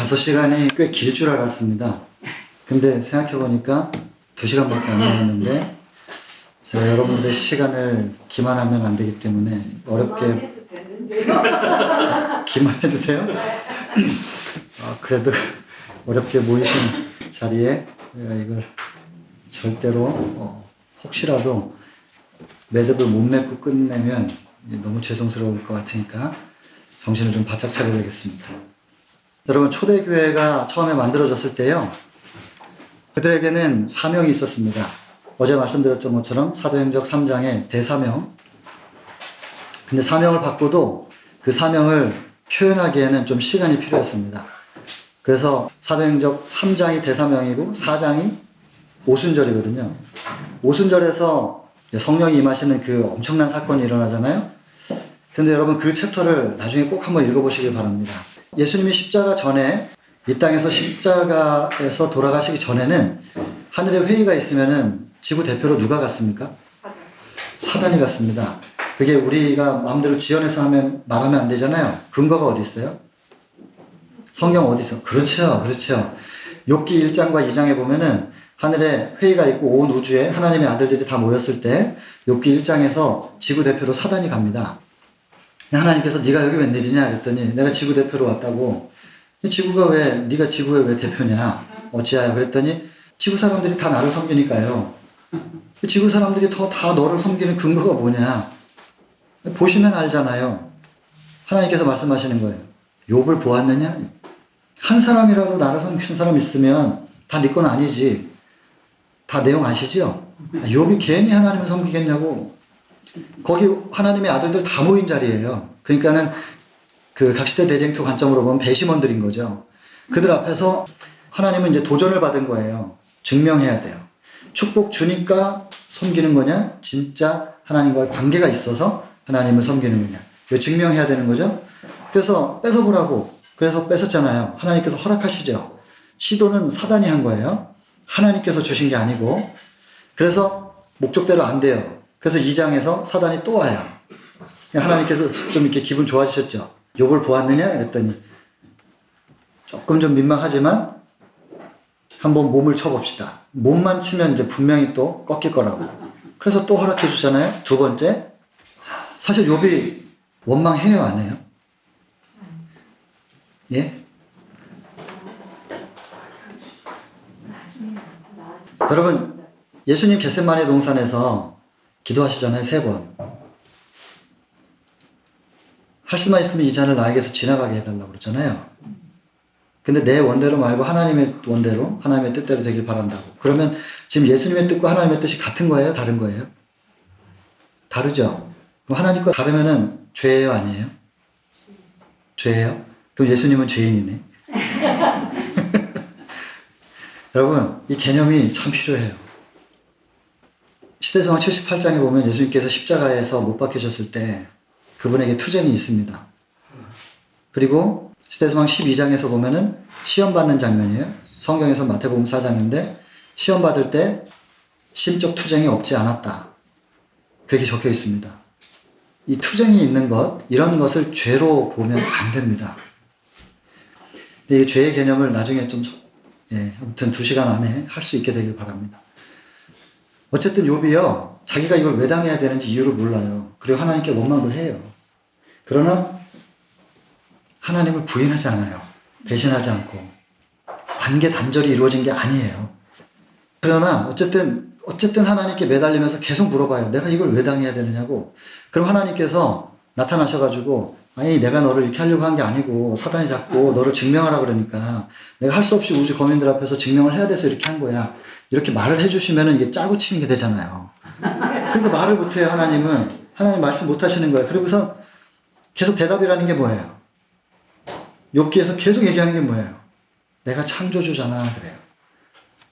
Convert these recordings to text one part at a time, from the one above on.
5시간이 꽤 길 줄 알았습니다. 근데 생각해보니까 2시간밖에 안 남았는데 제가 여러분들의 시간을 기만하면 안 되기 때문에 어렵게 기만해도 돼요? 그래도 어렵게 모이신 자리에 내가 이걸 절대로 혹시라도 매듭을 못 맺고 끝내면 너무 죄송스러울 것 같으니까 정신을 좀 바짝 차려야 되겠습니다. 여러분, 초대교회가 처음에 만들어졌을 때요, 그들에게는 사명이 있었습니다. 어제 말씀드렸던 것처럼 사도행적 3장의 대사명. 근데 사명을 받고도 그 사명을 표현하기에는 좀 시간이 필요했습니다. 그래서 사도행적 3장이 대사명이고 4장이 오순절이거든요. 오순절에서 성령이 임하시는 그 엄청난 사건이 일어나잖아요. 근데 여러분, 그 챕터를 나중에 꼭 한번 읽어보시길 바랍니다. 예수님이 십자가 전에, 이 땅에서 십자가에서 돌아가시기 전에는 하늘에 회의가 있으면은 지구 대표로 누가 갔습니까? 사단이 갔습니다. 그게 우리가 마음대로 지어내서 말하면 안 되잖아요. 근거가 어디 있어요? 성경 어디 있어? 그렇죠. 욥기 1장과 2장에 보면은 하늘에 회의가 있고 온 우주에 하나님의 아들들이 다 모였을 때 욥기 1장에서 지구 대표로 사단이 갑니다. 하나님께서 네가 여기 웬일이냐 그랬더니 내가 지구 대표로 왔다고. 지구가 네가 지구의 왜 대표냐 어찌하여 그랬더니 지구 사람들이 다 나를 섬기니까요. 지구 사람들이 다 너를 섬기는 근거가 뭐냐, 보시면 알잖아요. 하나님께서 말씀하시는 거예요. 욥을 보았느냐? 한 사람이라도 나를 섬기는 사람 있으면 다 네 건 아니지. 다 내용 아시죠? 욥이 괜히 하나님을 섬기겠냐고. 거기 하나님의 아들들 다 모인 자리예요. 그러니까는 그 각시대 대쟁투 관점으로 보면 배심원들인 거죠. 그들 앞에서 하나님은 이제 도전을 받은 거예요. 증명해야 돼요. 축복 주니까 섬기는 거냐? 진짜 하나님과의 관계가 있어서 하나님을 섬기는 거냐? 이거 증명해야 되는 거죠. 그래서 뺏어보라고. 그래서 뺏었잖아요. 하나님께서 허락하시죠. 시도는 사단이 한 거예요. 하나님께서 주신 게 아니고. 그래서 목적대로 안 돼요. 그래서 2장에서 사단이 또 와요. 하나님께서 좀 이렇게 기분 좋아지셨죠. 욥을 보았느냐? 그랬더니 조금 좀 민망하지만 한번 몸을 쳐봅시다. 몸만 치면 이제 분명히 또 꺾일 거라고. 그래서 또 허락해 주잖아요. 두 번째. 사실 욥이 원망해요, 안 해요? 예? 여러분, 예수님 겟세마네 동산에서 기도하시잖아요, 3번. 할 수만 있으면 이 잔을 나에게서 지나가게 해달라고 그러잖아요. 근데 내 원대로 말고 하나님의 원대로, 하나님의 뜻대로 되길 바란다고. 그러면 지금 예수님의 뜻과 하나님의 뜻이 같은 거예요? 다른 거예요? 다르죠? 그럼 하나님과 다르면은 죄예요? 아니에요? 죄예요? 그럼 예수님은 죄인이네. 여러분, 이 개념이 참 필요해요. 시대정황 78장에 보면 예수님께서 십자가에서 못 박히셨을 때 그분에게 투쟁이 있습니다. 그리고 시대정황 12장에서 보면은 시험받는 장면이에요. 성경에서 마태복음 4장인데 시험받을 때 심적 투쟁이 없지 않았다. 그렇게 적혀 있습니다. 이 투쟁이 있는 것, 이런 것을 죄로 보면 안 됩니다. 근데 이 죄의 개념을 나중에 좀, 아무튼 2시간 안에 할 수 있게 되길 바랍니다. 어쨌든 욥이요, 자기가 이걸 왜 당해야 되는지 이유를 몰라요. 그리고 하나님께 원망도 해요. 그러나 하나님을 부인하지 않아요. 배신하지 않고. 관계 단절이 이루어진 게 아니에요. 그러나 어쨌든 하나님께 매달리면서 계속 물어봐요. 내가 이걸 왜 당해야 되느냐고. 그럼 하나님께서 나타나셔가지고, 아니 내가 너를 이렇게 하려고 한 게 아니고 사단이 자꾸 너를 증명하라 그러니까 내가 할 수 없이 우주 거민들 앞에서 증명을 해야 돼서 이렇게 한 거야. 이렇게 말을 해주시면 이게 짜고 치는 게 되잖아요. 그러니까 말을 못해요. 하나님 말씀 못하시는 거예요. 그리고서 계속 대답이라는 게 뭐예요? 욥기에서 계속 얘기하는 게 뭐예요? 내가 창조주잖아 그래요.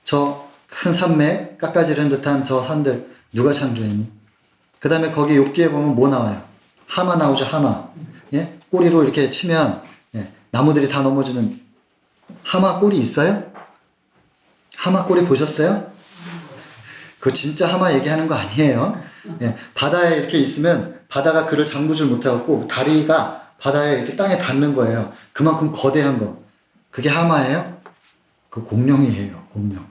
저 큰 산맥 깎아지른 듯한 저 산들 누가 창조했니? 그 다음에 거기 욥기에 보면 뭐 나와요? 하마 나오죠. 하마. 예? 꼬리로 이렇게 치면 나무들이 다 넘어지는 하마 꼬리 있어요? 하마 꼬리 보셨어요? 그거 진짜 하마 얘기하는 거 아니에요. 바다에 이렇게 있으면 바다가 그를 잠그질 못해갖고 다리가 바다에 이렇게 땅에 닿는 거예요. 그만큼 거대한 거. 그게 하마예요? 그 공룡이에요. 공룡.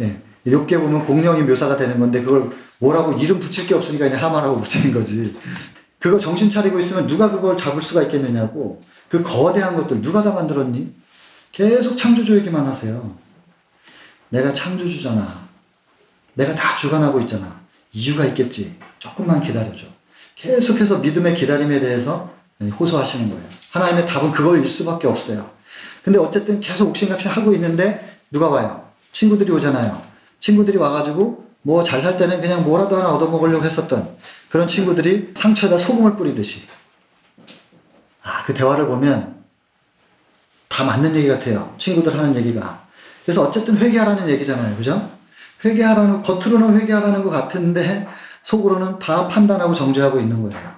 예. 욥기에 보면 공룡이 묘사가 되는 건데 그걸 뭐라고 이름 붙일 게 없으니까 그냥 하마라고 붙이는 거지. 그거 정신 차리고 있으면 누가 그걸 잡을 수가 있겠느냐고. 그 거대한 것들 누가 다 만들었니? 계속 창조주 얘기만 하세요. 내가 창조주잖아. 내가 다 주관하고 있잖아. 이유가 있겠지. 조금만 기다려줘. 계속해서 믿음의 기다림에 대해서 호소하시는 거예요. 하나님의 답은 그걸일 수밖에 없어요. 근데 어쨌든 계속 옥신각신 하고 있는데 누가 와요? 친구들이 오잖아요. 친구들이 와가지고 뭐 잘 살 때는 그냥 뭐라도 하나 얻어먹으려고 했었던 그런 친구들이 상처에다 소금을 뿌리듯이. 그 대화를 보면 다 맞는 얘기 같아요. 친구들 하는 얘기가. 그래서 어쨌든 회개하라는 얘기잖아요. 그죠? 회개하라는, 겉으로는 회개하라는 것 같은데 속으로는 다 판단하고 정죄하고 있는 거예요.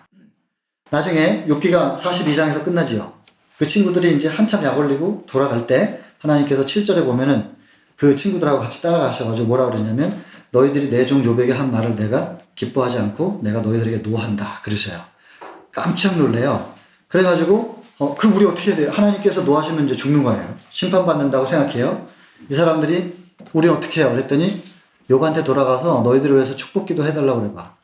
나중에 욥기가 42장에서 끝나지요. 그 친구들이 이제 한참 약 올리고 돌아갈 때 하나님께서 7절에 보면은 그 친구들하고 같이 따라가셔가지고 뭐라 그러냐면 너희들이 내 종 욥에게 한 말을 내가 기뻐하지 않고 내가 너희들에게 노한다 그러셔요. 깜짝 놀래요. 그래가지고 그럼 우리 어떻게 해야 돼요? 하나님께서 노하시면 이제 죽는 거예요. 심판받는다고 생각해요. 이 사람들이 우리 어떻게 해요? 그랬더니 욥한테 돌아가서 너희들을 위해서 축복기도 해달라고 그래봐.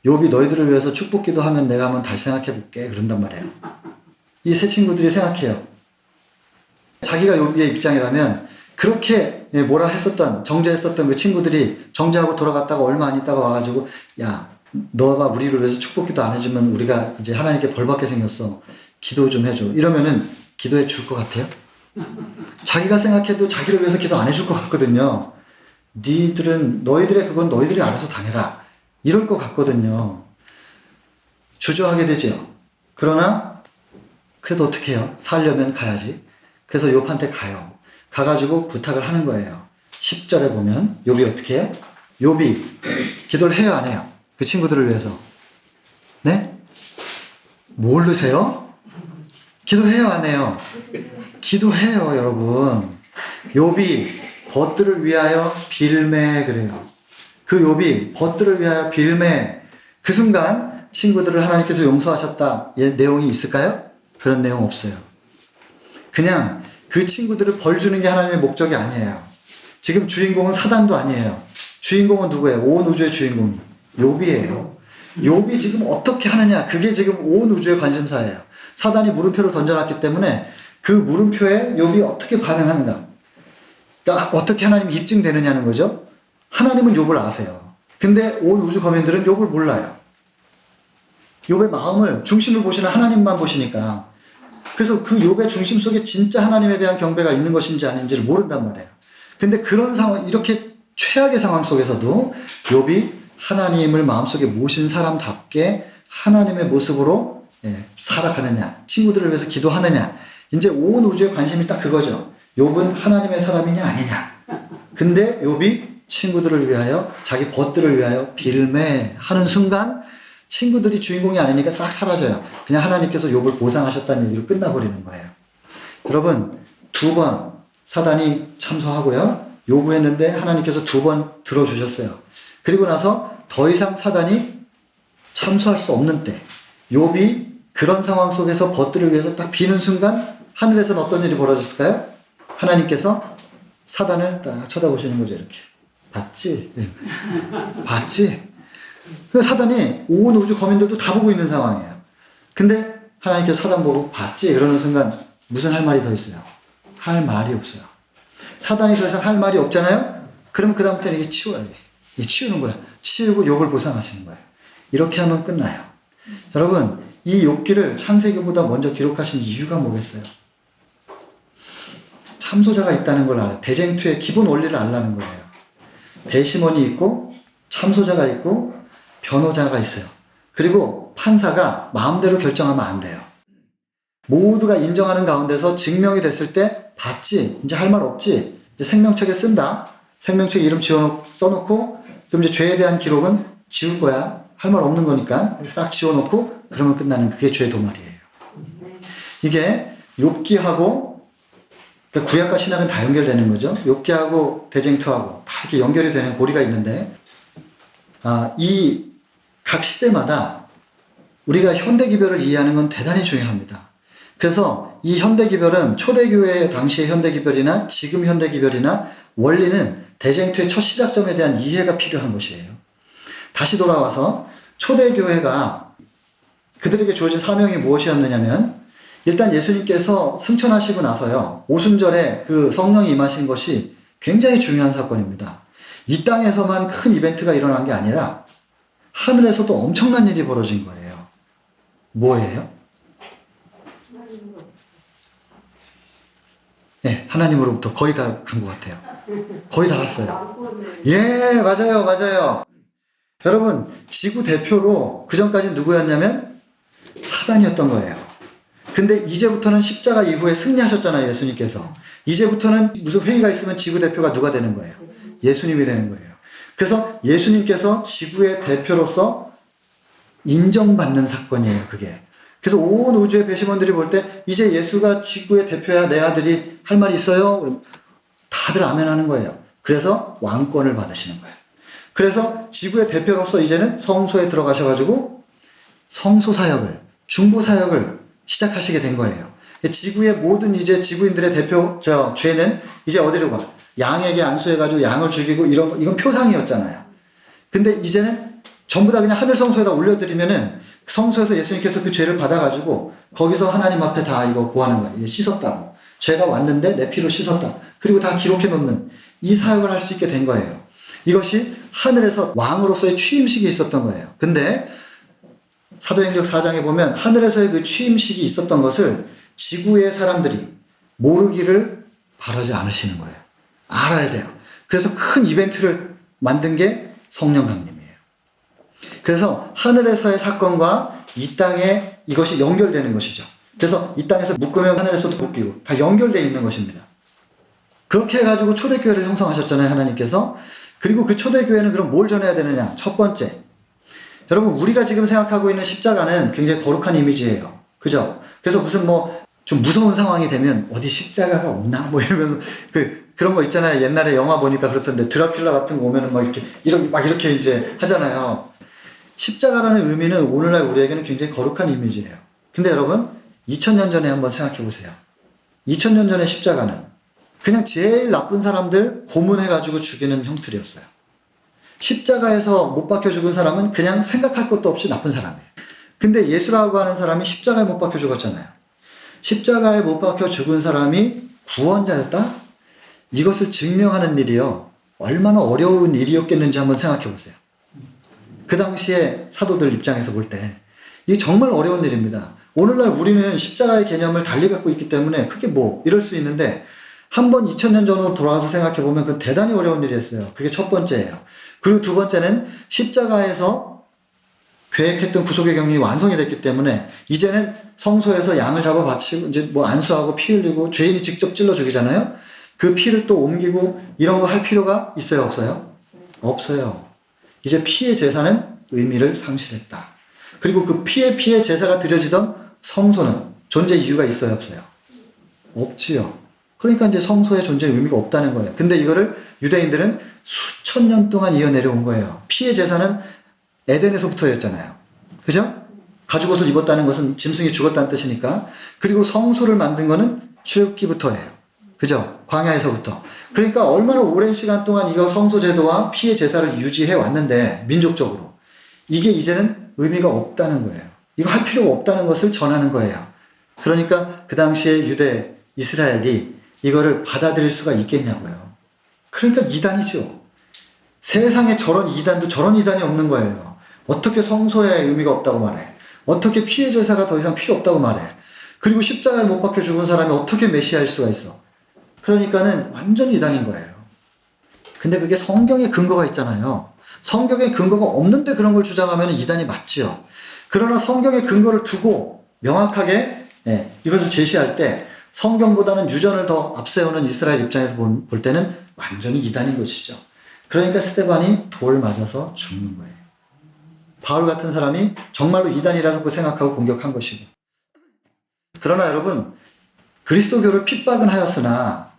욥이 너희들을 위해서 축복기도 하면 내가 한번 다시 생각해볼게 그런단 말이에요. 이 세 친구들이 생각해요. 자기가 욥의 입장이라면 그렇게 뭐라 했었던 정죄했었던 그 친구들이 정죄하고 돌아갔다가 얼마 안 있다가 와가지고 야 너가 우리를 위해서 축복기도 안 해주면 우리가 이제 하나님께 벌받게 생겼어. 기도 좀 해줘. 이러면은 기도해 줄 것 같아요? 자기가 생각해도 자기를 위해서 기도 안 해줄 것 같거든요. 너희들의 그건 너희들이 알아서 당해라. 이럴 것 같거든요. 주저하게 되죠. 그러나 그래도 어떻게 해요? 살려면 가야지. 그래서 욥한테 가요. 가가지고 부탁을 하는 거예요. 10절에 보면 욥이 어떻게 해요? 욥이 기도를 해요, 안 해요? 그 친구들을 위해서. 네? 모르세요? 기도해요, 안 해요? 기도해요, 여러분. 욥이 벗들을 위하여 빌매 그래요. 그 욥이 벗들을 위하여 빌매 그 순간 친구들을 하나님께서 용서하셨다 내용이 있을까요? 그런 내용 없어요. 그냥 그 친구들을 벌 주는 게 하나님의 목적이 아니에요. 지금 주인공은 사단도 아니에요. 주인공은 누구예요? 온 우주의 주인공이 욥이에요. 욥이 지금 어떻게 하느냐 그게 지금 온 우주의 관심사예요. 사단이 물음표를 던져놨기 때문에 그 물음표에 욥이 어떻게 반응하는가, 그러니까 어떻게 하나님이 입증되느냐는 거죠. 하나님은 욥을 아세요. 근데 온 우주 거민들은 욥을 몰라요. 욥의 마음을 중심을 보시는 하나님만 보시니까. 그래서 그 욥의 중심 속에 진짜 하나님에 대한 경배가 있는 것인지 아닌지를 모른단 말이에요. 근데 그런 상황, 이렇게 최악의 상황 속에서도 욥이 하나님을 마음속에 모신 사람답게 하나님의 모습으로 살아가느냐, 친구들을 위해서 기도하느냐, 이제 온 우주의 관심이 딱 그거죠. 욥은 하나님의 사람이냐 아니냐. 근데 욥이 친구들을 위하여, 자기 벗들을 위하여 빌매하는 순간 친구들이 주인공이 아니니까 싹 사라져요. 그냥 하나님께서 욥을 보상하셨다는 얘기로 끝나버리는 거예요. 여러분, 2번 사단이 참소하고요. 요구했는데 하나님께서 2번 들어주셨어요. 그리고 나서 더 이상 사단이 참소할 수 없는 때, 욥이 그런 상황 속에서 벗들을 위해서 딱 비는 순간 하늘에서는 어떤 일이 벌어졌을까요? 하나님께서 사단을 딱 쳐다보시는 거죠. 이렇게. 봤지? 봤지? 사단이 온 우주 거민들도 다 보고 있는 상황이에요. 근데 하나님께서 사단 보고 봤지? 그러는 순간 무슨 할 말이 더 있어요? 할 말이 없어요. 사단이 더 이상 할 말이 없잖아요? 그러면 그 다음부터는 이게 치워요. 이게 치우는 거야. 치우고 욥을 보상하시는 거예요. 이렇게 하면 끝나요. 여러분, 이 욥기를 창세기보다 먼저 기록하신 이유가 뭐겠어요? 참소자가 있다는 걸 알아요. 대쟁투의 기본 원리를 알라는 거예요. 배심원이 있고 참소자가 있고 변호자가 있어요. 그리고 판사가 마음대로 결정하면 안 돼요. 모두가 인정하는 가운데서 증명이 됐을 때 봤지? 이제 할 말 없지? 이제 생명책에 쓴다. 생명책에 이름 써놓고 그럼 이제 죄에 대한 기록은 지울 거야. 할 말 없는 거니까 싹 지워놓고 그러면 끝나는 그게 죄의 도말이에요. 이게 욥기하고 그러니까 구약과 신약은 다 연결되는 거죠. 욥기하고 대쟁투하고 다 이렇게 연결이 되는 고리가 있는데 이 각 시대마다 우리가 현대 기별을 이해하는 건 대단히 중요합니다. 그래서 이 현대기별은 초대교회 당시의 현대기별이나 지금 현대기별이나 원리는 대쟁투의 첫 시작점에 대한 이해가 필요한 것이에요. 다시 돌아와서 초대교회가 그들에게 주어진 사명이 무엇이었느냐면, 일단 예수님께서 승천하시고 나서요, 오순절에 그 성령이 임하신 것이 굉장히 중요한 사건입니다. 이 땅에서만 큰 이벤트가 일어난 게 아니라 하늘에서도 엄청난 일이 벌어진 거예요. 뭐예요? 네, 하나님으로부터 거의 다 간 것 같아요. 거의 다 갔어요. 예, 맞아요, 맞아요. 여러분, 지구 대표로 그전까지 누구였냐면 사단이었던 거예요. 근데 이제부터는 십자가 이후에 승리하셨잖아요, 예수님께서. 이제부터는 무슨 회의가 있으면 지구 대표가 누가 되는 거예요? 예수님이 되는 거예요. 그래서 예수님께서 지구의 대표로서 인정받는 사건이에요, 그게. 그래서 온 우주의 배심원들이 볼 때 이제 예수가 지구의 대표야, 내 아들이 할 말이 있어요? 그럼 다들 아멘 하는 거예요. 그래서 왕권을 받으시는 거예요. 그래서 지구의 대표로서 이제는 성소에 들어가셔가지고 성소 사역을, 중보 사역을 시작하시게 된 거예요. 지구의 모든 이제 지구인들의 대표, 죄는 이제 어디로 가? 양에게 안수해가지고 양을 죽이고 이건 표상이었잖아요. 근데 이제는 전부 다 그냥 하늘 성소에다 올려드리면은 성소에서 예수님께서 그 죄를 받아가지고 거기서 하나님 앞에 다 이거 고하는 거예요. 씻었다고. 죄가 왔는데 내 피로 씻었다. 그리고 다 기록해 놓는 이 사역을 할 수 있게 된 거예요. 이것이 하늘에서 왕으로서의 취임식이 있었던 거예요. 근데 사도행전 4장에 보면 하늘에서의 그 취임식이 있었던 것을 지구의 사람들이 모르기를 바라지 않으시는 거예요. 알아야 돼요. 그래서 큰 이벤트를 만든 게 성령 강림이에요. 그래서 하늘에서의 사건과 이 땅에 이것이 연결되는 것이죠. 그래서 이 땅에서 묶으면 하늘에서도 묶이고 다 연결되어 있는 것입니다. 그렇게 해가지고 초대교회를 형성하셨잖아요, 하나님께서. 그리고 그 초대교회는 그럼 뭘 전해야 되느냐? 첫 번째, 여러분, 우리가 지금 생각하고 있는 십자가는 굉장히 거룩한 이미지예요. 그죠? 그래서 무슨 좀 무서운 상황이 되면 어디 십자가가 없나? 이러면서 그런 거 있잖아요. 옛날에 영화 보니까 그렇던데 드라큘라 같은 거 오면은 이렇게 이제 하잖아요. 십자가라는 의미는 오늘날 우리에게는 굉장히 거룩한 이미지예요. 근데 여러분, 2000년 전에 한번 생각해 보세요. 2000년 전의 십자가는 그냥 제일 나쁜 사람들 고문해가지고 죽이는 형틀이었어요. 십자가에서 못 박혀 죽은 사람은 그냥 생각할 것도 없이 나쁜 사람이에요. 근데 예수라고 하는 사람이 십자가에 못 박혀 죽었잖아요. 십자가에 못 박혀 죽은 사람이 구원자였다? 이것을 증명하는 일이요, 얼마나 어려운 일이었겠는지 한번 생각해 보세요. 그 당시에 사도들 입장에서 볼 때 이게 정말 어려운 일입니다. 오늘날 우리는 십자가의 개념을 달리 갖고 있기 때문에 그게 이럴 수 있는데, 한번 2000년 전으로 돌아가서 생각해 보면 그건 대단히 어려운 일이었어요. 그게 첫 번째예요. 그리고 두 번째는 십자가에서 계획했던 구속의 경륜이 완성이 됐기 때문에 이제는 성소에서 양을 잡아 바치고 이제 안수하고 피 흘리고 죄인이 직접 찔러 죽이잖아요. 그 피를 또 옮기고 이런 거 할 필요가 있어요, 없어요? 없어요. 이제 피의 제사는 의미를 상실했다. 그리고 그 피의 제사가 드려지던 성소는 존재 이유가 있어요, 없어요? 없지요. 그러니까 이제 성소의 존재의 의미가 없다는 거예요. 근데 이거를 유대인들은 수천 년 동안 이어내려온 거예요. 피의 제사는 에덴에서부터였잖아요. 그죠? 가죽옷을 입었다는 것은 짐승이 죽었다는 뜻이니까. 그리고 성소를 만든 거는 출애굽기부터예요. 그죠? 광야에서부터. 그러니까 얼마나 오랜 시간 동안 이거 성소 제도와 피의 제사를 유지해 왔는데, 민족적으로 이게 이제는 의미가 없다는 거예요. 이거 할 필요가 없다는 것을 전하는 거예요. 그러니까 그 당시에 유대 이스라엘이 이거를 받아들일 수가 있겠냐고요. 그러니까 이단이죠. 세상에 저런 이단도 저런 이단이 없는 거예요. 어떻게 성소에 의미가 없다고 말해? 어떻게 피의 제사가 더 이상 필요 없다고 말해? 그리고 십자가에 못 박혀 죽은 사람이 어떻게 메시아일 수가 있어? 그러니까는 완전히 이단인 거예요. 근데 그게 성경에 근거가 있잖아요. 성경에 근거가 없는데 그런 걸 주장하면 이단이 맞지요. 그러나 성경에 근거를 두고 명확하게 이것을 제시할 때 성경보다는 유전을 더 앞세우는 이스라엘 입장에서 볼 때는 완전히 이단인 것이죠. 그러니까 스데반이 돌 맞아서 죽는 거예요. 바울 같은 사람이 정말로 이단이라고 생각하고 공격한 것이고. 그러나 여러분, 그리스도교를 핍박은 하였으나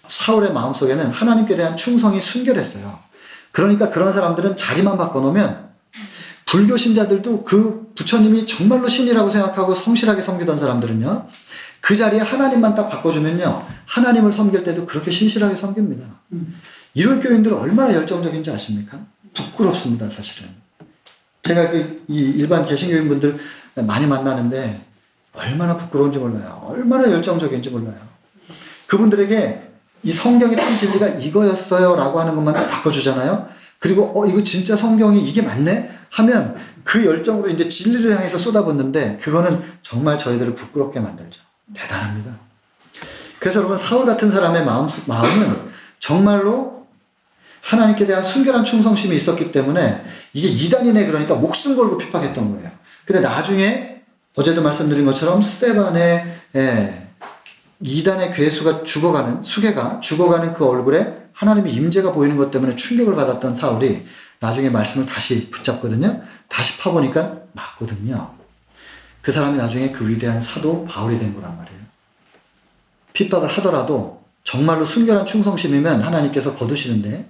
사울의 마음속에는 하나님께 대한 충성이 순결했어요. 그러니까 그런 사람들은 자리만 바꿔놓으면 불교 신자들도 그 부처님이 정말로 신이라고 생각하고 성실하게 섬기던 사람들은요, 그 자리에 하나님만 딱 바꿔주면요, 하나님을 섬길 때도 그렇게 신실하게 섬깁니다. 이런 교인들 얼마나 열정적인지 아십니까? 부끄럽습니다, 사실은. 제가 이 일반 개신교인분들 많이 만나는데 얼마나 부끄러운지 몰라요. 얼마나 열정적인지 몰라요. 그분들에게 이 성경의 참 진리가 이거였어요 라고 하는 것만 딱 바꿔주잖아요. 그리고 이거 진짜 성경이 이게 맞네? 하면 그 열정으로 이제 진리를 향해서 쏟아붓는데 그거는 정말 저희들을 부끄럽게 만들죠. 대단합니다. 그래서 여러분, 사울 같은 사람의 마음은 정말로 하나님께 대한 순결한 충성심이 있었기 때문에 이게 이단이네 그러니까 목숨 걸고 핍박했던 거예요. 근데 나중에 어제도 말씀드린 것처럼 스데반의 이단의 괴수가 수개가 죽어가는 그 얼굴에 하나님의 임재가 보이는 것 때문에 충격을 받았던 사울이 나중에 말씀을 다시 붙잡거든요. 다시 파보니까 맞거든요. 그 사람이 나중에 그 위대한 사도 바울이 된 거란 말이에요. 핍박을 하더라도 정말로 순결한 충성심이면 하나님께서 거두시는데,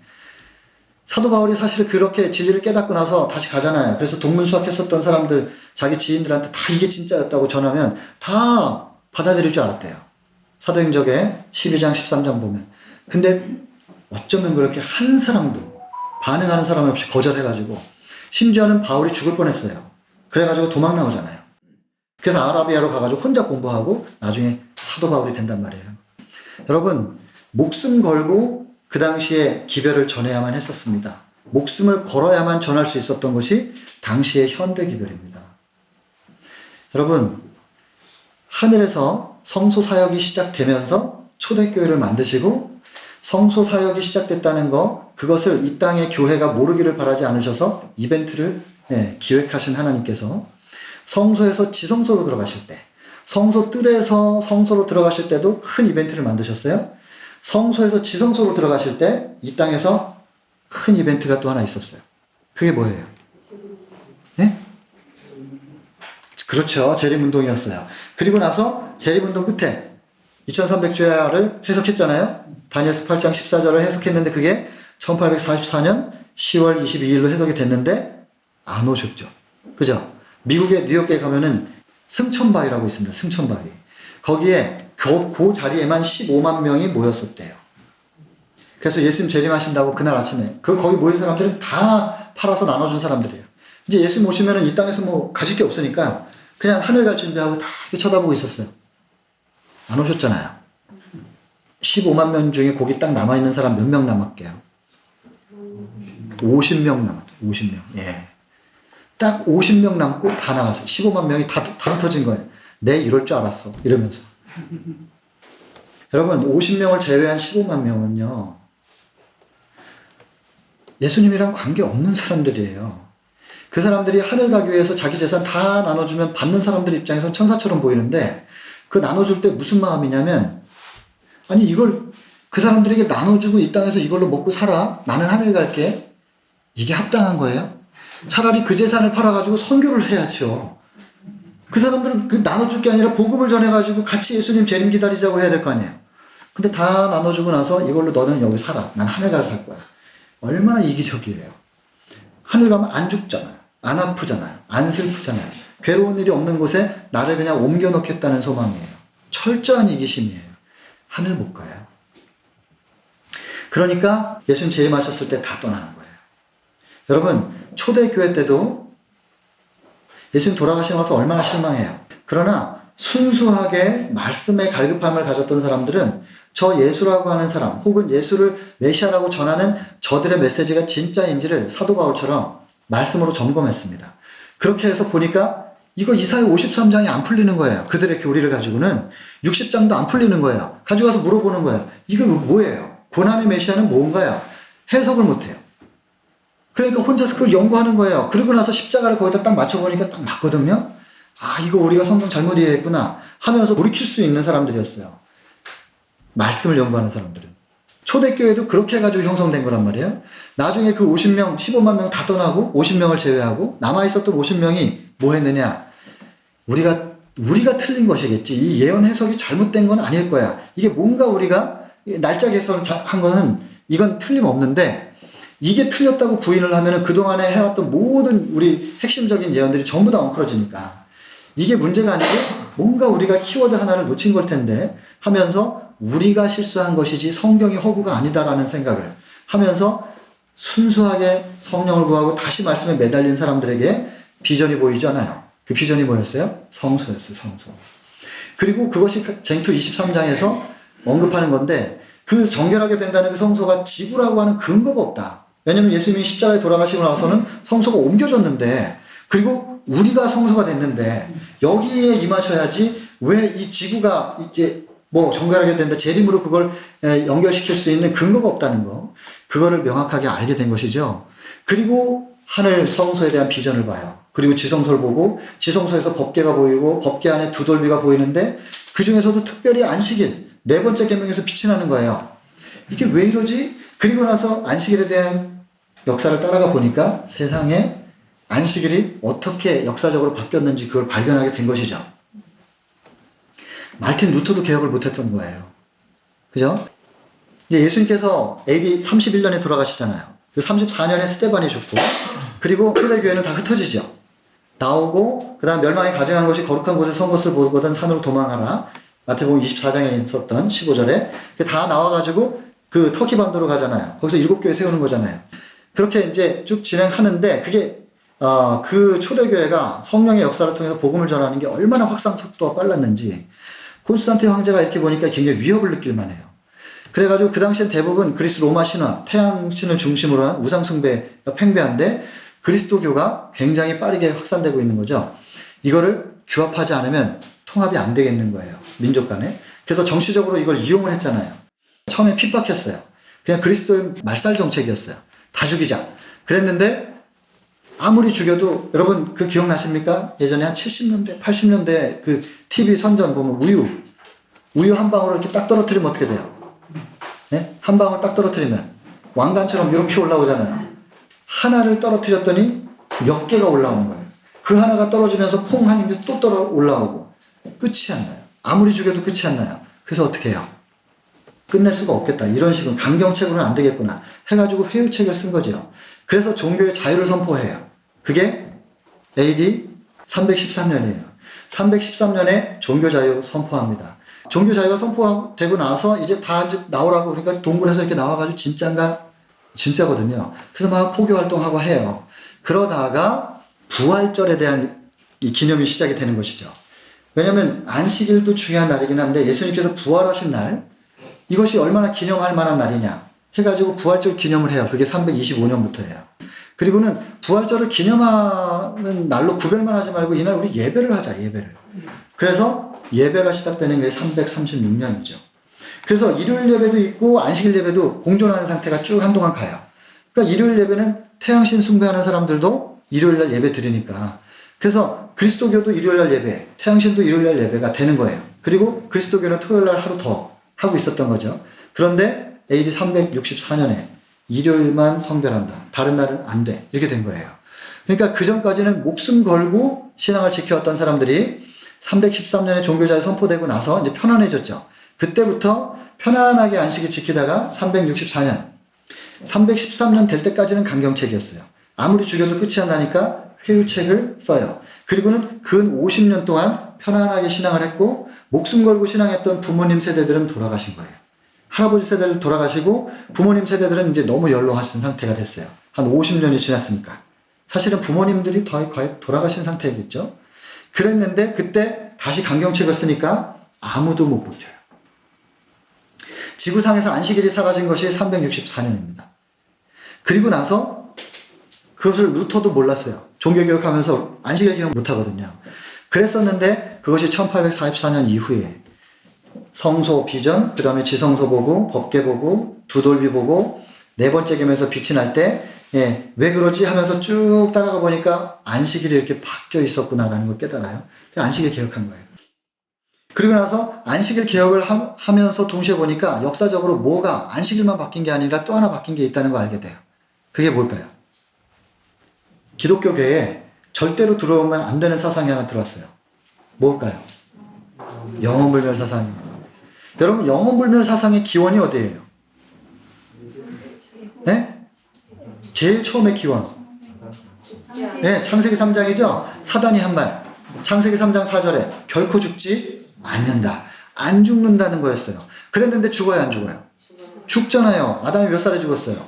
사도 바울이 사실 그렇게 진리를 깨닫고 나서 다시 가잖아요. 그래서 동문수학했었던 사람들, 자기 지인들한테 다 이게 진짜였다고 전하면 다 받아들일 줄 알았대요. 사도행적에 12장 13장 보면. 근데 어쩌면 그렇게 한 사람도 반응하는 사람이 없이 거절해가지고, 심지어는 바울이 죽을 뻔했어요. 그래가지고 도망 나오잖아요. 그래서 아라비아로 가가지고 혼자 공부하고 나중에 사도 바울이 된단 말이에요. 여러분, 목숨 걸고 그 당시에 기별을 전해야만 했었습니다. 목숨을 걸어야만 전할 수 있었던 것이 당시의 현대 기별입니다. 여러분, 하늘에서 성소 사역이 시작되면서 초대교회를 만드시고, 성소 사역이 시작됐다는 거, 그것을 이 땅의 교회가 모르기를 바라지 않으셔서 이벤트를 기획하신 하나님께서 성소에서 지성소로 들어가실 때, 성소 뜰에서 성소로 들어가실 때도 큰 이벤트를 만드셨어요. 성소에서 지성소로 들어가실 때 이 땅에서 큰 이벤트가 또 하나 있었어요. 그게 뭐예요? 네? 그렇죠. 재림운동이었어요. 그리고 나서 재림운동 끝에 2300주야를 해석했잖아요. 다니엘서 8장 14절을 해석했는데 그게 1844년 10월 22일로 해석이 됐는데 안 오셨죠. 그죠? 미국의 뉴욕에 가면은 승천바위라고 있습니다. 승천바위. 거기에 그 자리에만 15만 명이 모였었대요. 그래서 예수님 재림하신다고 그날 아침에 거기 모인 사람들은 다 팔아서 나눠준 사람들이에요. 이제 예수님 오시면은 이 땅에서 뭐 가질 게 없으니까 그냥 하늘 갈 준비하고 다 이렇게 쳐다보고 있었어요. 안 오셨잖아요. 15만 명 중에 거기 딱 남아있는 사람 몇 명 남았게요? 50명 남았죠. 50명. 예. 딱 50명 남고 다 나갔어요. 15만 명이 다 흩어진 거예요. 내 이럴 줄 알았어. 이러면서. 여러분, 50명을 제외한 15만 명은요, 예수님이랑 관계없는 사람들이에요. 그 사람들이 하늘 가기 위해서 자기 재산 다 나눠주면 받는 사람들 입장에서는 천사처럼 보이는데, 그 나눠줄 때 무슨 마음이냐면, 아니 이걸 그 사람들에게 나눠주고 이 땅에서 이걸로 먹고 살아. 나는 하늘 갈게. 이게 합당한 거예요? 차라리 그 재산을 팔아가지고 선교를 해야죠. 그 사람들은 그 나눠줄 게 아니라 복음을 전해가지고 같이 예수님 재림 기다리자고 해야 될 거 아니에요. 근데 다 나눠주고 나서 이걸로 너는 여기 살아. 난 하늘 가서 살 거야. 얼마나 이기적이에요. 하늘 가면 안 죽잖아요. 안 아프잖아요. 안 슬프잖아요. 괴로운 일이 없는 곳에 나를 그냥 옮겨놓겠다는 소망이에요. 철저한 이기심이에요. 하늘 못 가요. 그러니까 예수님 재림하셨을 때 다 떠나는 거예요. 여러분, 초대교회 때도 예수님 돌아가시고 나서 얼마나 실망해요. 그러나 순수하게 말씀의 갈급함을 가졌던 사람들은 저 예수라고 하는 사람 혹은 예수를 메시아라고 전하는 저들의 메시지가 진짜인지를 사도 바울처럼 말씀으로 점검했습니다. 그렇게 해서 보니까 이거 이사야 53장이 안 풀리는 거예요. 그들의 교리를 가지고는 60장도 안 풀리는 거예요. 가져가서 물어보는 거예요. 이거 뭐예요? 고난의 메시아는 뭔가요? 해석을 못해요. 그러니까 혼자서 그걸 연구하는 거예요. 그리고 나서 십자가를 거기다 딱 맞춰보니까 딱 맞거든요. 아, 이거 우리가 성경 잘못 이해했구나 하면서 돌이킬 수 있는 사람들이었어요. 말씀을 연구하는 사람들은. 초대교회도 그렇게 해가지고 형성된 거란 말이에요. 나중에 그 50명, 15만 명 다 떠나고 50명을 제외하고 남아있었던 50명이 뭐 했느냐. 우리가 틀린 것이겠지. 이 예언 해석이 잘못된 건 아닐 거야. 이게 뭔가 우리가 날짜 개설을 한 거는 이건 틀림없는데 이게 틀렸다고 부인을 하면은 그동안에 해왔던 모든 우리 핵심적인 예언들이 전부 다 엉클어지니까 이게 문제가 아니고 뭔가 우리가 키워드 하나를 놓친 걸 텐데 하면서 우리가 실수한 것이지 성경이 허구가 아니다라는 생각을 하면서 순수하게 성령을 구하고 다시 말씀에 매달린 사람들에게 비전이 보이잖아요. 그 비전이 뭐였어요? 성소였어요. 성소. 그리고 그것이 쟁투 23장에서 언급하는 건데 그 정결하게 된다는 그 성소가 지구라고 하는 근거가 없다. 왜냐면 예수님이 십자가에 돌아가시고 나서는 성소가 옮겨졌는데 그리고 우리가 성소가 됐는데 여기에 임하셔야지 왜 이 지구가 이제 뭐 정결하게 된다 재림으로 그걸 연결시킬 수 있는 근거가 없다는 거 그거를 명확하게 알게 된 것이죠. 그리고 하늘 성소에 대한 비전을 봐요. 그리고 지성소를 보고 지성소에서 법궤가 보이고 법궤 안에 두 돌비가 보이는데 그 중에서도 특별히 안식일 네 번째 계명에서 빛이 나는 거예요. 이게 왜 이러지? 그리고 나서 안식일에 대한 역사를 따라가 보니까 세상에 안식일이 어떻게 역사적으로 바뀌었는지 그걸 발견하게 된 것이죠. 마르틴 루터도 개혁을 못했던 거예요. 그죠? 이제 예수님께서 AD 31년에 돌아가시잖아요. 그 34년에 스테반이 죽고 그리고 초대교회는 다 흩어지죠. 나오고 그 다음 멸망이 가증한 것이 거룩한 곳에 선 것을 보거든 산으로 도망하라. 마태복음 24장에 있었던 15절에 다 나와가지고 그 터키 반도로 가잖아요. 거기서 7교회 세우는 거잖아요. 그렇게 이제 쭉 진행하는데 그게 그 초대교회가 성령의 역사를 통해서 복음을 전하는 게 얼마나 확산 속도가 빨랐는지 콘스탄틴 황제가 이렇게 보니까 굉장히 위협을 느낄 만해요. 그래가지고 그 당시엔 대부분 그리스 로마 신화, 태양신을 중심으로 한 우상숭배가 팽배한데 그리스도교가 굉장히 빠르게 확산되고 있는 거죠. 이거를 규합하지 않으면 통합이 안 되겠는 거예요. 민족 간에. 그래서 정치적으로 이걸 이용을 했잖아요. 처음에 핍박했어요. 그냥 그리스도의 말살 정책이었어요. 다 죽이자. 그랬는데 아무리 죽여도 여러분 그 기억나십니까? 예전에 한 70년대, 80년대 그 TV 선전 보면 우유 한 방울을 이렇게 딱 떨어뜨리면 어떻게 돼요? 네? 한 방울 딱 떨어뜨리면 왕관처럼 이렇게 올라오잖아요. 하나를 떨어뜨렸더니 몇 개가 올라오는 거예요. 그 하나가 떨어지면서 퐁 하니까 또 올라오고 끝이 안 나요. 아무리 죽여도 끝이 안 나요. 그래서 어떻게 해요? 끝낼 수가 없겠다. 이런 식으로 강경책으로는 안 되겠구나 해가지고 회유책을 쓴 거죠. 그래서 종교의 자유를 선포해요. 그게 AD 313년이에요. 313년에 종교자유 선포합니다. 종교자유가 선포되고 나서 이제 다 나오라고 그러니까 동굴에서 이렇게 나와가지고 진짜인가? 진짜거든요. 그래서 막 포교 활동하고 해요. 그러다가 부활절에 대한 이 기념이 시작이 되는 것이죠. 왜냐하면 안식일도 중요한 날이긴 한데 예수님께서 부활하신 날 이것이 얼마나 기념할 만한 날이냐 해가지고 부활절 기념을 해요. 그게 325년부터예요. 그리고는 부활절을 기념하는 날로 구별만 하지 말고 이날 우리 예배를 하자. 예배를. 그래서 예배가 시작되는 게 336년이죠. 그래서 일요일 예배도 있고 안식일 예배도 공존하는 상태가 쭉 한동안 가요. 그러니까 일요일 예배는 태양신 숭배하는 사람들도 일요일날 예배 드리니까 그래서 그리스도교도 일요일날 예배, 태양신도 일요일날 예배가 되는 거예요. 그리고 그리스도교는 토요일날 하루 더 하고 있었던 거죠. 그런데 AD 364년에 일요일만 성별한다. 다른 날은 안 돼. 이렇게 된 거예요. 그러니까 그 전까지는 목숨 걸고 신앙을 지켜왔던 사람들이 313년에 종교자유 선포되고 나서 이제 편안해졌죠. 그때부터 편안하게 안식일 지키다가 364년, 313년 될 때까지는 강경책이었어요. 아무리 죽여도 끝이 안 나니까 회유책을 써요. 그리고는 근 50년 동안 편안하게 신앙을 했고 목숨 걸고 신앙했던 부모님 세대들은 돌아가신 거예요. 할아버지 세대들 돌아가시고 부모님 세대들은 이제 너무 연로하신 상태가 됐어요. 한 50년이 지났으니까. 사실은 부모님들이 거의 돌아가신 상태겠죠. 그랬는데 그때 다시 강경책을 쓰니까 아무도 못 버텨요. 지구상에서 안식일이 사라진 것이 364년입니다. 그리고 나서 그것을 루터도 몰랐어요. 종교개혁하면서 안식일 개혁 못하거든요. 그랬었는데 그것이 1844년 이후에 성소 비전, 그 다음에 지성소 보고 법궤 보고 두돌비 보고 네 번째 계명에서 빛이 날 때 왜 그러지 하면서 쭉 따라가 보니까 안식일이 이렇게 바뀌어 있었구나라는 걸 깨달아요. 안식일 개혁한 거예요. 그리고 나서 안식일 개혁을 하면서 동시에 보니까 역사적으로 뭐가 안식일만 바뀐 게 아니라 또 하나 바뀐 게 있다는 걸 알게 돼요. 그게 뭘까요? 기독교계에 절대로 들어오면 안 되는 사상이 하나 들어왔어요. 뭘까요? 영혼불멸 사상입니다. 여러분 영혼불멸 사상의 기원이 어디예요? 네? 제일 처음에 기원. 네, 창세기 3장이죠. 사단이 한 말. 창세기 3장 4절에 결코 죽지 않는다. 안 죽는다는 거였어요. 그랬는데 죽어요, 안 죽어요? 죽잖아요. 아담이 몇 살에 죽었어요?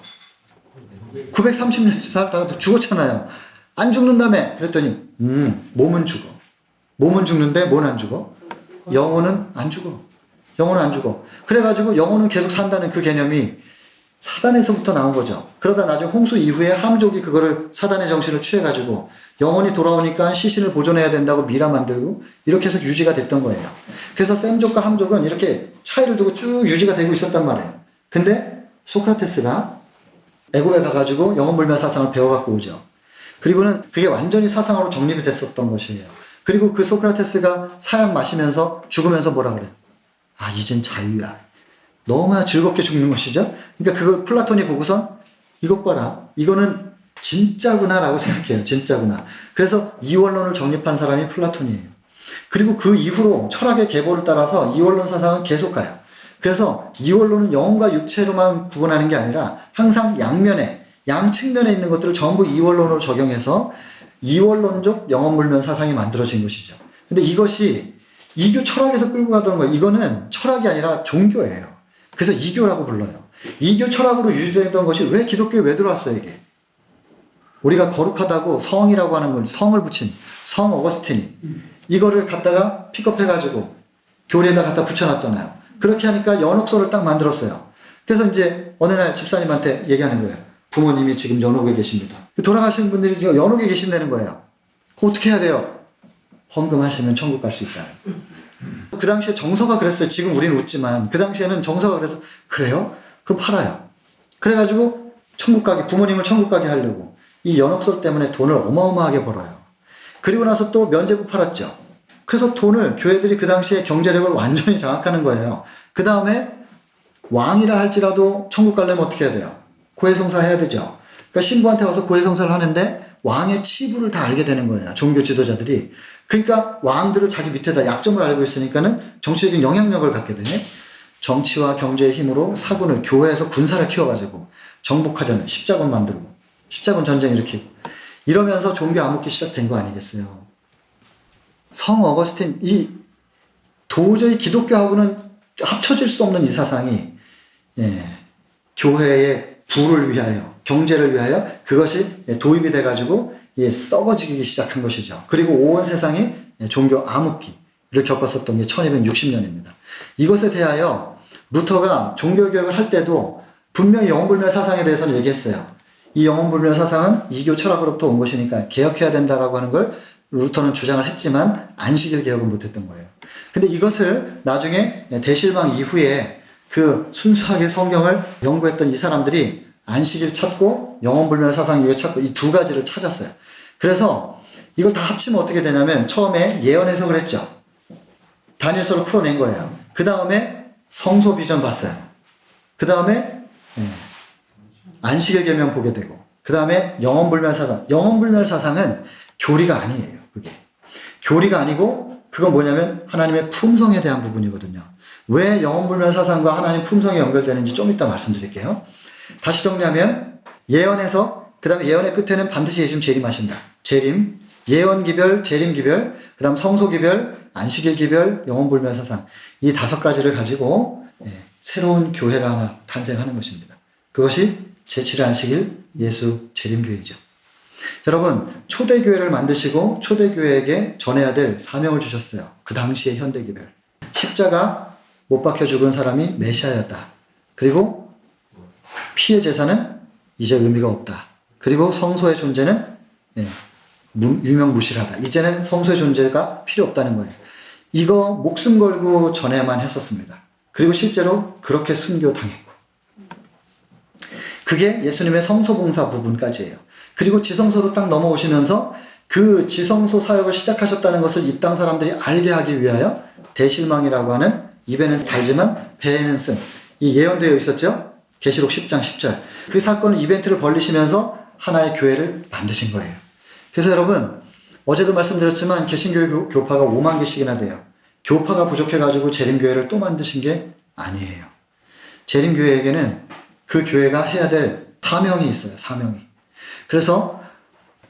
930년 살다가 죽었잖아요. 안 죽는다며. 그랬더니 몸은 죽어. 몸은 죽는데 뭔 안 죽어? 영혼은 안 죽어. 영혼은 안 죽어. 그래가지고 영혼은 계속 산다는 그 개념이 사단에서부터 나온 거죠. 그러다 나중에 홍수 이후에 함족이 그거를 사단의 정신을 취해가지고 영혼이 돌아오니까 시신을 보존해야 된다고 미라 만들고 이렇게 해서 유지가 됐던 거예요. 그래서 셈족과 함족은 이렇게 차이를 두고 쭉 유지가 되고 있었단 말이에요. 근데 소크라테스가 애굽에 가가지고 영혼불멸 사상을 배워갖고 오죠. 그리고는 그게 완전히 사상으로 정립이 됐었던 것이에요. 그리고 그 소크라테스가 사약 마시면서 죽으면서 뭐라 그래요? 아, 이젠 자유야. 너무나 즐겁게 죽는 것이죠. 그러니까 그걸 플라톤이 보고선 이것 봐라. 이거는 진짜구나 라고 생각해요. 진짜구나. 그래서 이원론을 정립한 사람이 플라톤이에요. 그리고 그 이후로 철학의 계보를 따라서 이원론 사상은 계속 가요. 그래서 이원론은 영혼과 육체로만 구분하는 게 아니라 항상 양면에, 양측면에 있는 것들을 전부 이원론으로 적용해서 이원론적 영혼불면 사상이 만들어진 것이죠. 근데 이것이 이교 철학에서 끌고 가던 거예요. 이거는 철학이 아니라 종교예요. 그래서 이교라고 불러요. 이교 철학으로 유지되던 것이 왜 기독교에 왜 들어왔어요, 이게? 우리가 거룩하다고 성이라고 하는 걸, 성을 붙인 성 어거스틴이 이거를 갖다가 픽업해가지고 교리에다 갖다 붙여놨잖아요. 그렇게 하니까 연옥소를 딱 만들었어요. 그래서 이제 어느 날 집사님한테 얘기하는 거예요. 부모님이 지금 연옥에 계십니다. 돌아가신 분들이 지금 연옥에 계신다는 거예요. 그거 어떻게 해야 돼요? 헌금하시면 천국 갈 수 있다. 그 당시에 정서가 그랬어요. 지금 우리는 웃지만 그 당시에는 정서가 그래서 그래요? 그럼 팔아요. 그래가지고 천국 가게, 부모님을 천국 가게 하려고 이 연옥소 때문에 돈을 어마어마하게 벌어요. 그리고 나서 또 면제부 팔았죠. 그래서 돈을 교회들이 그 당시에 경제력을 완전히 장악하는 거예요. 그 다음에 왕이라 할지라도 천국 가려면 어떻게 해야 돼요? 고해성사 해야 되죠. 그러니까 신부한테 와서 고해성사를 하는데 왕의 치부를 다 알게 되는 거예요. 종교 지도자들이. 그러니까 왕들을 자기 밑에다 약점을 알고 있으니까는 정치적인 영향력을 갖게 되네. 정치와 경제의 힘으로 사군을 교회에서 군사를 키워가지고 정복하자는 십자군 만들고 십자군 전쟁 일으키고 이러면서 종교 암흑기 시작된 거 아니겠어요. 성 어거스틴 이 도저히 기독교하고는 합쳐질 수 없는 이 사상이 교회의 부를 위하여 경제를 위하여 그것이 도입이 돼가지고 썩어지기 시작한 것이죠. 그리고 온 세상이 종교 암흑기를 겪었었던 게 1260년입니다. 이것에 대하여 루터가 종교개혁을 할 때도 분명히 영혼불멸 사상에 대해서는 얘기했어요. 이 영혼불멸 사상은 이교 철학으로부터 온 것이니까 개혁해야 된다라고 하는 걸 루터는 주장을 했지만 안식일 개혁은 못했던 거예요. 근데 이것을 나중에 대실방 이후에 그 순수하게 성경을 연구했던 이 사람들이 안식일 찾고 영혼불멸 사상 이걸 찾고 이 두 가지를 찾았어요. 그래서 이걸 다 합치면 어떻게 되냐면 처음에 예언 해석을 했죠. 다니엘서를 풀어낸 거예요. 그 다음에 성소 비전 봤어요. 그 다음에 안식일 계명 보게 되고 그 다음에 영혼불멸 사상. 영혼불멸 사상은 교리가 아니에요. 그게 교리가 아니고 그건 뭐냐면 하나님의 품성에 대한 부분이거든요. 왜 영혼불멸 사상과 하나님 품성이 연결되는지 좀 이따 말씀드릴게요. 다시 정리하면 예언에서 그 다음에 예언의 끝에는 반드시 예수님 재림하신다. 재림, 예언기별, 재림기별, 그 다음 성소기별, 안식일기별, 영혼불멸 사상 이 5가지를 가지고 새로운 교회가 하나 탄생하는 것입니다. 그것이 제7의 안식일 예수 재림교회죠. 여러분 초대교회를 만드시고 초대교회에게 전해야 될 사명을 주셨어요. 그 당시의 현대기별 십자가 못 박혀 죽은 사람이 메시아였다. 그리고 피의 제사는 이제 의미가 없다. 그리고 성소의 존재는 유명무실하다. 이제는 성소의 존재가 필요 없다는 거예요. 이거 목숨 걸고 전해야만 했었습니다. 그리고 실제로 그렇게 순교당했고 그게 예수님의 성소봉사 부분까지예요. 그리고 지성소로 딱 넘어오시면서 그 지성소 사역을 시작하셨다는 것을 이 땅 사람들이 알게 하기 위하여 대실망이라고 하는 입에는 달지만 배에는 쓴 이 예언되어 있었죠. 계시록 10장 10절. 그 사건을 이벤트를 벌리시면서 하나의 교회를 만드신 거예요. 그래서 여러분 어제도 말씀드렸지만 개신교회 교파가 5만 개씩이나 돼요. 교파가 부족해가지고 재림교회를 또 만드신 게 아니에요. 재림교회에게는 그 교회가 해야 될 사명이 있어요. 사명이. 그래서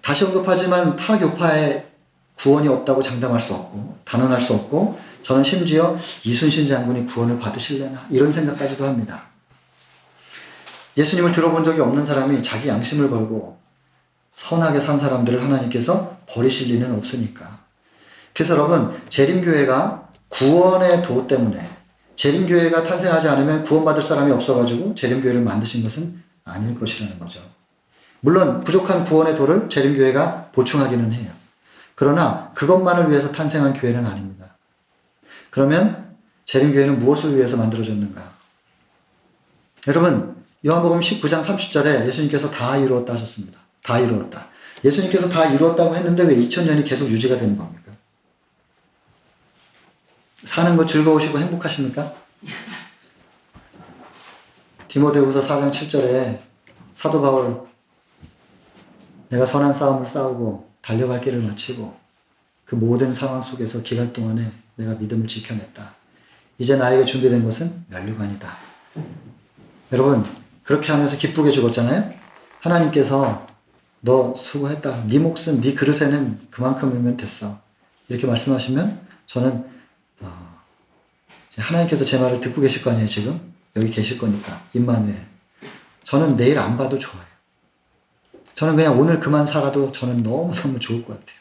다시 언급하지만 타 교파에 구원이 없다고 장담할 수 없고 단언할 수 없고 저는 심지어 이순신 장군이 구원을 받으실려나 이런 생각까지도 합니다. 예수님을 들어본 적이 없는 사람이 자기 양심을 걸고 선하게 산 사람들을 하나님께서 버리실 리는 없으니까. 그래서 여러분, 재림교회가 구원의 도 때문에 재림교회가 탄생하지 않으면 구원받을 사람이 없어가지고 재림교회를 만드신 것은 아닐 것이라는 거죠. 물론 부족한 구원의 도를 재림교회가 보충하기는 해요. 그러나 그것만을 위해서 탄생한 교회는 아닙니다. 그러면 재림교회는 무엇을 위해서 만들어졌는가? 여러분, 요한복음 19장 30절에 예수님께서 다 이루었다 하셨습니다. 다 이루었다. 예수님께서 다 이루었다고 했는데 왜 2000년이 계속 유지가 되는 겁니까? 사는 거 즐거우시고 행복하십니까? 디모데후서 4장 7절에 사도 바울, 내가 선한 싸움을 싸우고 달려갈 길을 마치고 그 모든 상황 속에서 기간 동안에 내가 믿음을 지켜냈다. 이제 나에게 준비된 것은 면류관이다. 여러분, 그렇게 하면서 기쁘게 죽었잖아요? 하나님께서 너 수고했다. 네 목숨, 네 그릇에는 그만큼이면 됐어. 이렇게 말씀하시면 저는 하나님께서 제 말을 듣고 계실 거 아니에요, 지금? 여기 계실 거니까. 임마누엘. 저는 내일 안 봐도 좋아요. 저는 그냥 오늘 그만 살아도 저는 너무너무 좋을 것 같아요.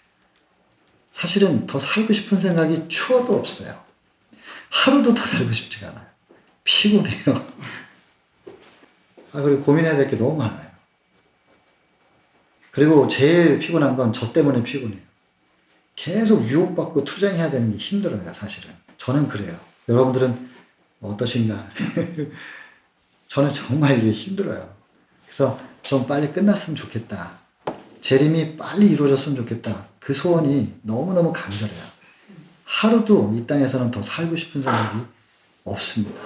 사실은 더 살고 싶은 생각이 추워도 없어요. 하루도 더 살고 싶지가 않아요. 피곤해요. 그리고 고민해야 될 게 너무 많아요. 그리고 제일 피곤한 건 저 때문에 피곤해요. 계속 유혹받고 투쟁해야 되는 게 힘들어요, 사실은. 저는 그래요. 여러분들은 어떠신가? 저는 정말 이게 힘들어요. 그래서 좀 빨리 끝났으면 좋겠다. 재림이 빨리 이루어졌으면 좋겠다. 그 소원이 너무너무 간절해요. 하루도 이 땅에서는 더 살고 싶은 생각이 없습니다.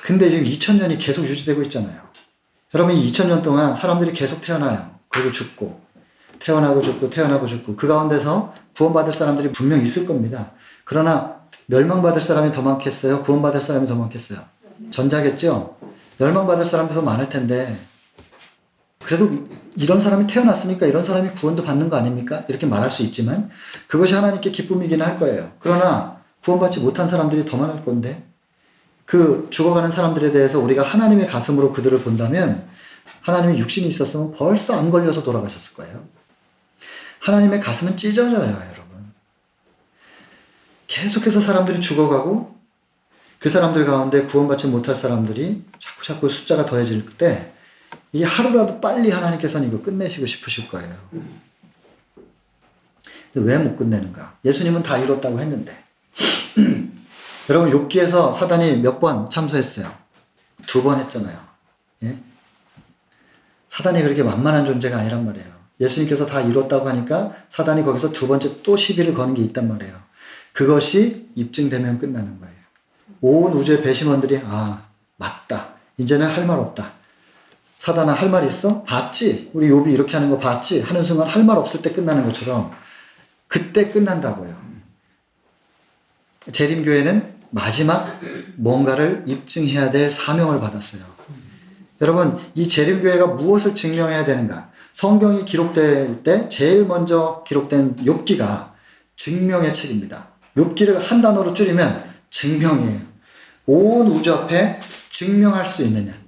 근데 지금 2000년이 계속 유지되고 있잖아요. 여러분, 이 2000년 동안 사람들이 계속 태어나요. 그리고 죽고, 태어나고 죽고, 태어나고 죽고, 그 가운데서 구원받을 사람들이 분명 있을 겁니다. 그러나 멸망받을 사람이 더 많겠어요? 구원받을 사람이 더 많겠어요? 전자겠죠? 멸망받을 사람도 더 많을 텐데, 그래도 이런 사람이 태어났으니까 이런 사람이 구원도 받는 거 아닙니까? 이렇게 말할 수 있지만 그것이 하나님께 기쁨이긴 할 거예요. 그러나 구원받지 못한 사람들이 더 많을 건데, 그 죽어가는 사람들에 대해서 우리가 하나님의 가슴으로 그들을 본다면 하나님의 육신이 있었으면 벌써 안 걸려서 돌아가셨을 거예요. 하나님의 가슴은 찢어져요, 여러분. 계속해서 사람들이 죽어가고 그 사람들 가운데 구원받지 못할 사람들이 자꾸 숫자가 더해질 때 이 하루라도 빨리 하나님께서는 이거 끝내시고 싶으실 거예요. 왜 못 끝내는가? 예수님은 다 이뤘다고 했는데 여러분, 욥기에서 사단이 몇 번 참소했어요? 2번 했잖아요. 예? 사단이 그렇게 만만한 존재가 아니란 말이에요. 예수님께서 다 이뤘다고 하니까 사단이 거기서 2번째 또 시비를 거는 게 있단 말이에요. 그것이 입증되면 끝나는 거예요. 온 우주의 배심원들이 맞다. 이제는 할 말 없다. 사단아, 할 말 있어? 봤지? 우리 욥이 이렇게 하는 거 봤지? 하는 순간 할 말 없을 때 끝나는 것처럼 그때 끝난다고요. 재림교회는 마지막 뭔가를 입증해야 될 사명을 받았어요. 여러분, 이 재림교회가 무엇을 증명해야 되는가? 성경이 기록될 때 제일 먼저 기록된 욥기가 증명의 책입니다. 욥기를 한 단어로 줄이면 증명이에요. 온 우주 앞에 증명할 수 있느냐.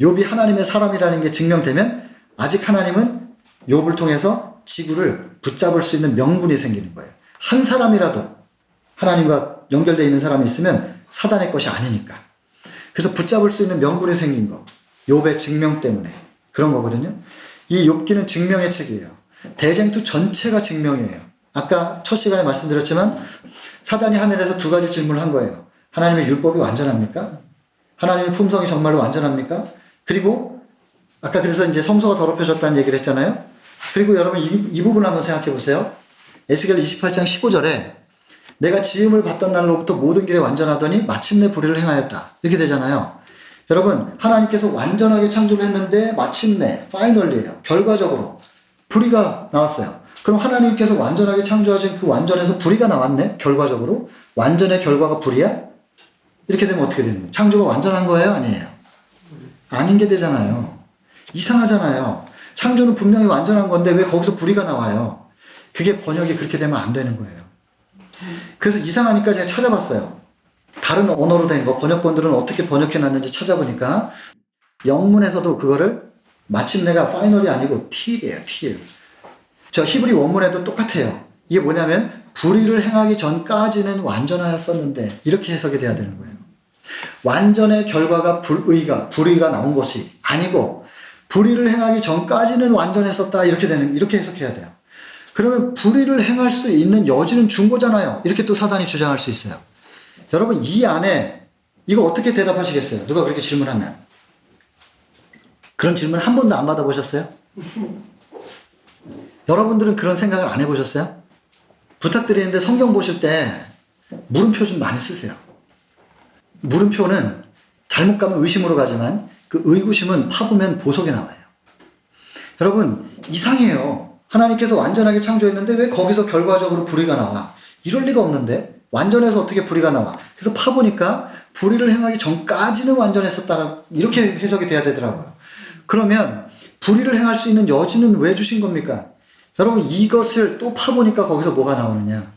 욥이 하나님의 사람이라는 게 증명되면 아직 하나님은 욥을 통해서 지구를 붙잡을 수 있는 명분이 생기는 거예요. 한 사람이라도 하나님과 연결되어 있는 사람이 있으면 사단의 것이 아니니까. 그래서 붙잡을 수 있는 명분이 생긴 거. 욥의 증명 때문에 그런 거거든요. 이 욥기는 증명의 책이에요. 대쟁투 전체가 증명이에요. 아까 첫 시간에 말씀드렸지만 사단이 하늘에서 2가지 질문을 한 거예요. 하나님의 율법이 완전합니까? 하나님의 품성이 정말로 완전합니까? 그리고 아까 그래서 이제 성소가 더럽혀졌다는 얘기를 했잖아요. 그리고 여러분 이 부분 한번 생각해 보세요. 에스겔 28장 15절에 내가 지음을 받던 날로부터 모든 길에 완전하더니 마침내 불의를 행하였다. 이렇게 되잖아요. 여러분, 하나님께서 완전하게 창조를 했는데 마침내 파이널리에요. 결과적으로 불의가 나왔어요. 그럼 하나님께서 완전하게 창조하신 그 완전에서 불의가 나왔네? 결과적으로? 완전의 결과가 불의야? 이렇게 되면 어떻게 되는 거예요? 창조가 완전한 거예요? 아니에요? 아닌 게 되잖아요. 이상하잖아요. 창조는 분명히 완전한 건데 왜 거기서 불의가 나와요? 그게 번역이 그렇게 되면 안 되는 거예요. 그래서 이상하니까 제가 찾아봤어요. 다른 언어로 된 거, 번역본들은 어떻게 번역해놨는지 찾아보니까 영문에서도 그거를 마침내가 파이널이 아니고 til이에요. till. 저 히브리 원문에도 똑같아요. 이게 뭐냐면 불의를 행하기 전까지는 완전하였었는데 이렇게 해석이 돼야 되는 거예요. 완전의 결과가 불의가 나온 것이 아니고 불의를 행하기 전까지는 완전했었다 이렇게 해석해야 돼요. 그러면 불의를 행할 수 있는 여지는 준 거잖아요. 이렇게 또 사단이 주장할 수 있어요. 여러분 이 안에 이거 어떻게 대답하시겠어요? 누가 그렇게 질문하면. 그런 질문 한 번도 안 받아보셨어요? 여러분들은 그런 생각을 안 해보셨어요? 부탁드리는데 성경 보실 때 물음표 좀 많이 쓰세요. 물음표는 잘못 가면 의심으로 가지만 그 의구심은 파보면 보석이 나와요. 여러분 이상해요. 하나님께서 완전하게 창조했는데 왜 거기서 결과적으로 불의가 나와? 이럴 리가 없는데 완전해서 어떻게 불의가 나와? 그래서 파보니까 불의를 행하기 전까지는 완전했었다 이렇게 해석이 돼야 되더라고요. 그러면 불의를 행할 수 있는 여지는 왜 주신 겁니까? 여러분 이것을 또 파보니까 거기서 뭐가 나오느냐?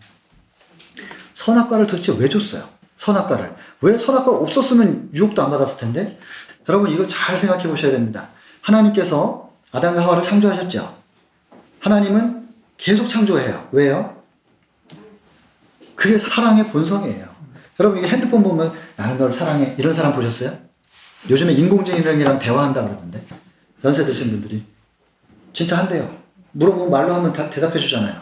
선악과를 도대체 왜 줬어요? 선악과를. 왜 선악과가 없었으면 유혹도 안 받았을 텐데? 여러분 이거 잘 생각해 보셔야 됩니다. 하나님께서 아담과 하와를 창조하셨죠? 하나님은 계속 창조해요. 왜요? 그게 사랑의 본성이에요. 여러분 이게 핸드폰 보면 나는 널 사랑해 이런 사람 보셨어요? 요즘에 인공지능이랑 대화한다 그러던데 연세 드신 분들이 진짜 한대요. 물어보면 말로 하면 다 대답해 주잖아요.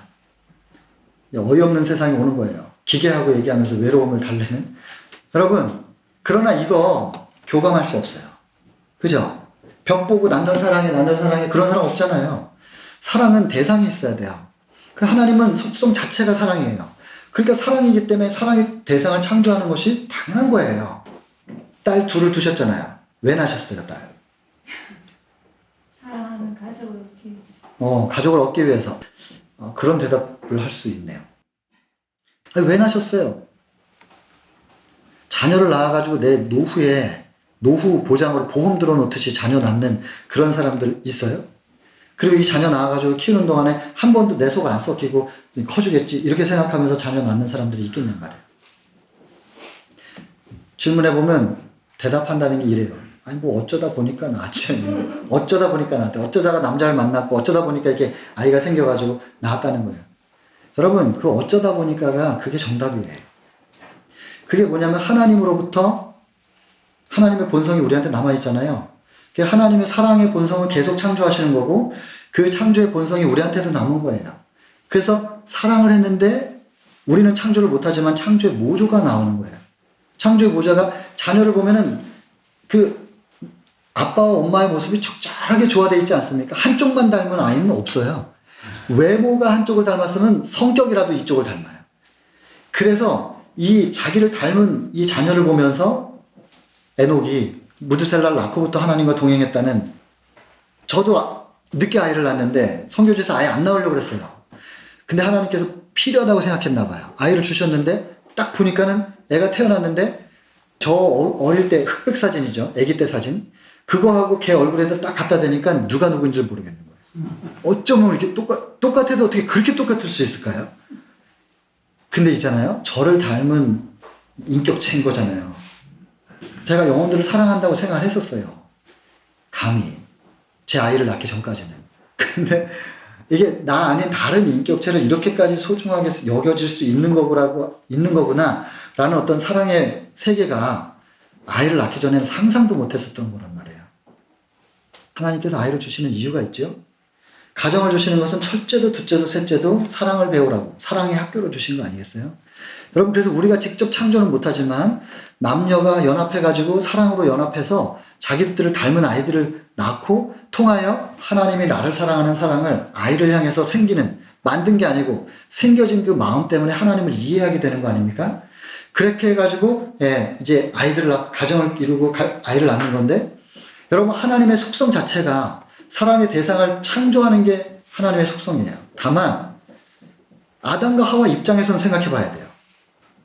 어이없는 세상이 오는 거예요. 기계하고 얘기하면서 외로움을 달래는. 여러분 그러나 이거 교감할 수 없어요. 그죠? 벽 보고 난 널 사랑해 난 널 사랑해 그런 사람 없잖아요. 사랑은 대상이 있어야 돼요. 그 하나님은 속성 자체가 사랑이에요. 그러니까 사랑이기 때문에 사랑의 대상을 창조하는 것이 당연한 거예요. 딸 둘을 두셨잖아요. 왜 낳으셨어요, 딸? 사랑하는 가족을 얻기 위해서. 가족을 얻기 위해서. 그런 대답을 할 수 있네요. 아니, 왜 낳으셨어요? 자녀를 낳아가지고 내 노후에 노후 보장으로 보험 들어놓듯이 자녀 낳는 그런 사람들 있어요? 그리고 이 자녀 낳아가지고 키우는 동안에 한 번도 내 속 안 썩히고 커주겠지 이렇게 생각하면서 자녀 낳는 사람들이 있겠냔 말이에요. 질문해보면 대답한다는 게 이래요. 아니 뭐 어쩌다 보니까 낳았지. 어쩌다 보니까 낳았대. 어쩌다가 남자를 만났고 어쩌다 보니까 이렇게 아이가 생겨가지고 낳았다는 거예요. 여러분 그 어쩌다 보니까가 그게 정답이에요. 그게 뭐냐면 하나님으로부터 하나님의 본성이 우리한테 남아있잖아요. 하나님의 사랑의 본성을 계속 창조하시는 거고 그 창조의 본성이 우리한테도 남은 거예요. 그래서 사랑을 했는데 우리는 창조를 못하지만 창조의 모조가 나오는 거예요. 창조의 모조가 자녀를 보면은 그 아빠와 엄마의 모습이 적절하게 조화되어 있지 않습니까? 한쪽만 닮은 아이는 없어요. 외모가 한쪽을 닮았으면 성격이라도 이쪽을 닮아요. 그래서 이 자기를 닮은 이 자녀를 보면서 에녹이 무드셀라를 낳고부터 하나님과 동행했다는 저도 늦게 아이를 낳았는데 성교지에서 아예 안 나오려고 그랬어요. 근데 하나님께서 필요하다고 생각했나 봐요. 아이를 주셨는데 딱 보니까는 애가 태어났는데 저 어릴 때 흑백 사진이죠. 아기 때 사진. 그거하고 걔 얼굴에다 딱 갖다 대니까 누가 누군지 모르겠는 거예요. 어쩌면 이렇게 똑같아도 어떻게 그렇게 똑같을 수 있을까요? 근데 있잖아요. 저를 닮은 인격체인 거잖아요. 제가 영혼들을 사랑한다고 생각을 했었어요. 감히. 제 아이를 낳기 전까지는. 근데 이게 나 아닌 다른 인격체를 이렇게까지 소중하게 여겨질 수 있는 거구나 라는 어떤 사랑의 세계가 아이를 낳기 전에는 상상도 못했었던 거란 말이에요. 하나님께서 아이를 주시는 이유가 있죠. 가정을 주시는 것은 첫째도 둘째도 셋째도 사랑을 배우라고 사랑의 학교를 주신 거 아니겠어요? 여러분 그래서 우리가 직접 창조는 못하지만 남녀가 연합해가지고 사랑으로 연합해서 자기들을 닮은 아이들을 낳고 통하여 하나님이 나를 사랑하는 사랑을 아이를 향해서 만든 게 아니고 생겨진 그 마음 때문에 하나님을 이해하게 되는 거 아닙니까? 그렇게 해가지고 이제 가정을 이루고 아이를 낳는 건데 여러분 하나님의 속성 자체가 사랑의 대상을 창조하는 게 하나님의 속성이에요. 다만 아담과 하와 입장에서는 생각해 봐야 돼요.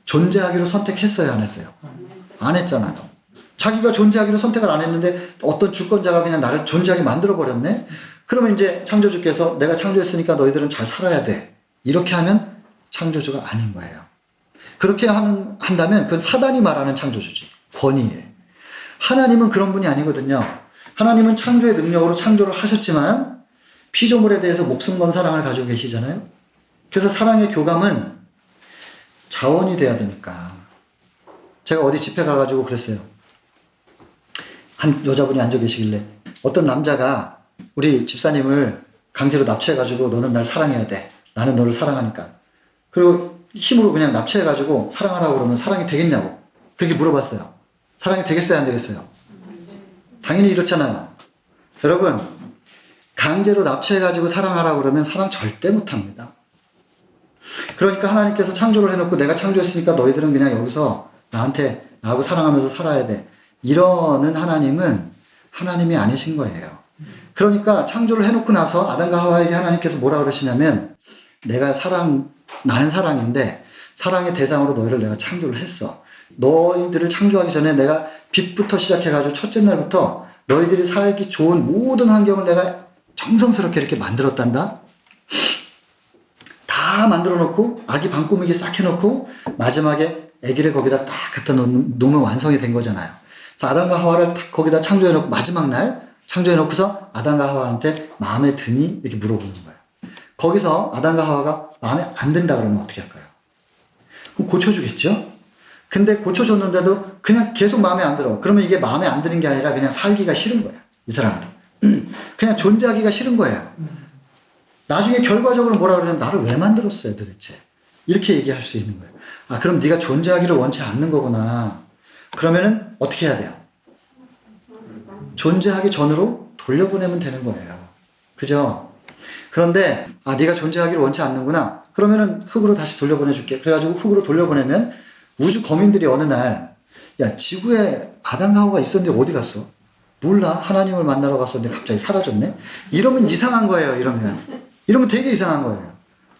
존재하기로 선택했어요 안 했어요? 안 했잖아요. 자기가 존재하기로 선택을 안 했는데 어떤 주권자가 그냥 나를 존재하게 만들어버렸네? 그러면 이제 창조주께서 내가 창조했으니까 너희들은 잘 살아야 돼. 이렇게 하면 창조주가 아닌 거예요. 그렇게 한다면 그건 사단이 말하는 창조주지. 권위예요. 하나님은 그런 분이 아니거든요. 하나님은 창조의 능력으로 창조를 하셨지만 피조물에 대해서 목숨 건 사랑을 가지고 계시잖아요. 그래서 사랑의 교감은 자원이 돼야 되니까. 제가 어디 집회 가가지고 그랬어요. 한 여자분이 앉아 계시길래 어떤 남자가 우리 집사님을 강제로 납치해가지고 너는 날 사랑해야 돼. 나는 너를 사랑하니까. 그리고 힘으로 그냥 납치해가지고 사랑하라고 그러면 사랑이 되겠냐고. 그렇게 물어봤어요. 사랑이 되겠어요? 안 되겠어요? 당연히 이렇잖아요. 여러분, 강제로 납치해가지고 사랑하라고 그러면 사랑 절대 못합니다. 그러니까 하나님께서 창조를 해놓고 내가 창조했으니까 너희들은 그냥 여기서 나하고 사랑하면서 살아야 돼. 이러는 하나님은 하나님이 아니신 거예요. 그러니까 창조를 해놓고 나서 아담과 하와에게 하나님께서 뭐라 그러시냐면 나는 사랑인데 사랑의 대상으로 너희를 내가 창조를 했어. 너희들을 창조하기 전에 내가 빛부터 시작해가지고 첫째 날부터 너희들이 살기 좋은 모든 환경을 내가 정성스럽게 이렇게 만들었단다. 다 만들어 놓고 아기 방꾸미기 싹 해놓고 마지막에 아기를 거기다 딱 갖다 놓으면 완성이 된 거잖아요. 그래서 아담과 하와를 딱 거기다 창조해 놓고 마지막 날 창조해 놓고서 아담과 하와한테 마음에 드니? 이렇게 물어보는 거예요. 거기서 아담과 하와가 마음에 안 든다 그러면 어떻게 할까요? 그럼 고쳐주겠죠? 근데 고쳐줬는데도 그냥 계속 마음에 안 들어. 그러면 이게 마음에 안 드는 게 아니라 그냥 살기가 싫은 거야. 이 사람도. 그냥 존재하기가 싫은 거예요. 나중에 결과적으로 뭐라 그러냐면 나를 왜 만들었어요 도대체. 이렇게 얘기할 수 있는 거예요. 아 그럼 네가 존재하기를 원치 않는 거구나. 그러면은 어떻게 해야 돼요? 존재하기 전으로 돌려보내면 되는 거예요. 그죠? 그런데 네가 존재하기를 원치 않는구나. 그러면은 흙으로 다시 돌려보내줄게. 그래가지고 흙으로 돌려보내면 우주 거민들이 어느 날 야 지구에 아담과 하와가 있었는데 어디 갔어? 몰라. 하나님을 만나러 갔었는데 갑자기 사라졌네. 이러면 이상한 거예요. 이러면 되게 이상한 거예요.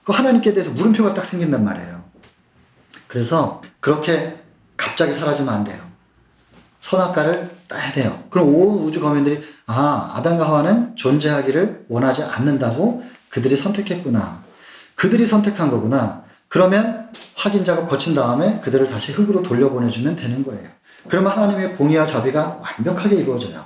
그 하나님께 대해서 물음표가 딱 생긴단 말이에요. 그래서 그렇게 갑자기 사라지면 안 돼요. 선악과를 따야 돼요. 그럼 온 우주 거민들이 아담과 하와는 존재하기를 원하지 않는다고 그들이 선택했구나. 그들이 선택한 거구나. 그러면 확인 작업 거친 다음에 그들을 다시 흙으로 돌려보내주면 되는 거예요. 그러면 하나님의 공의와 자비가 완벽하게 이루어져요.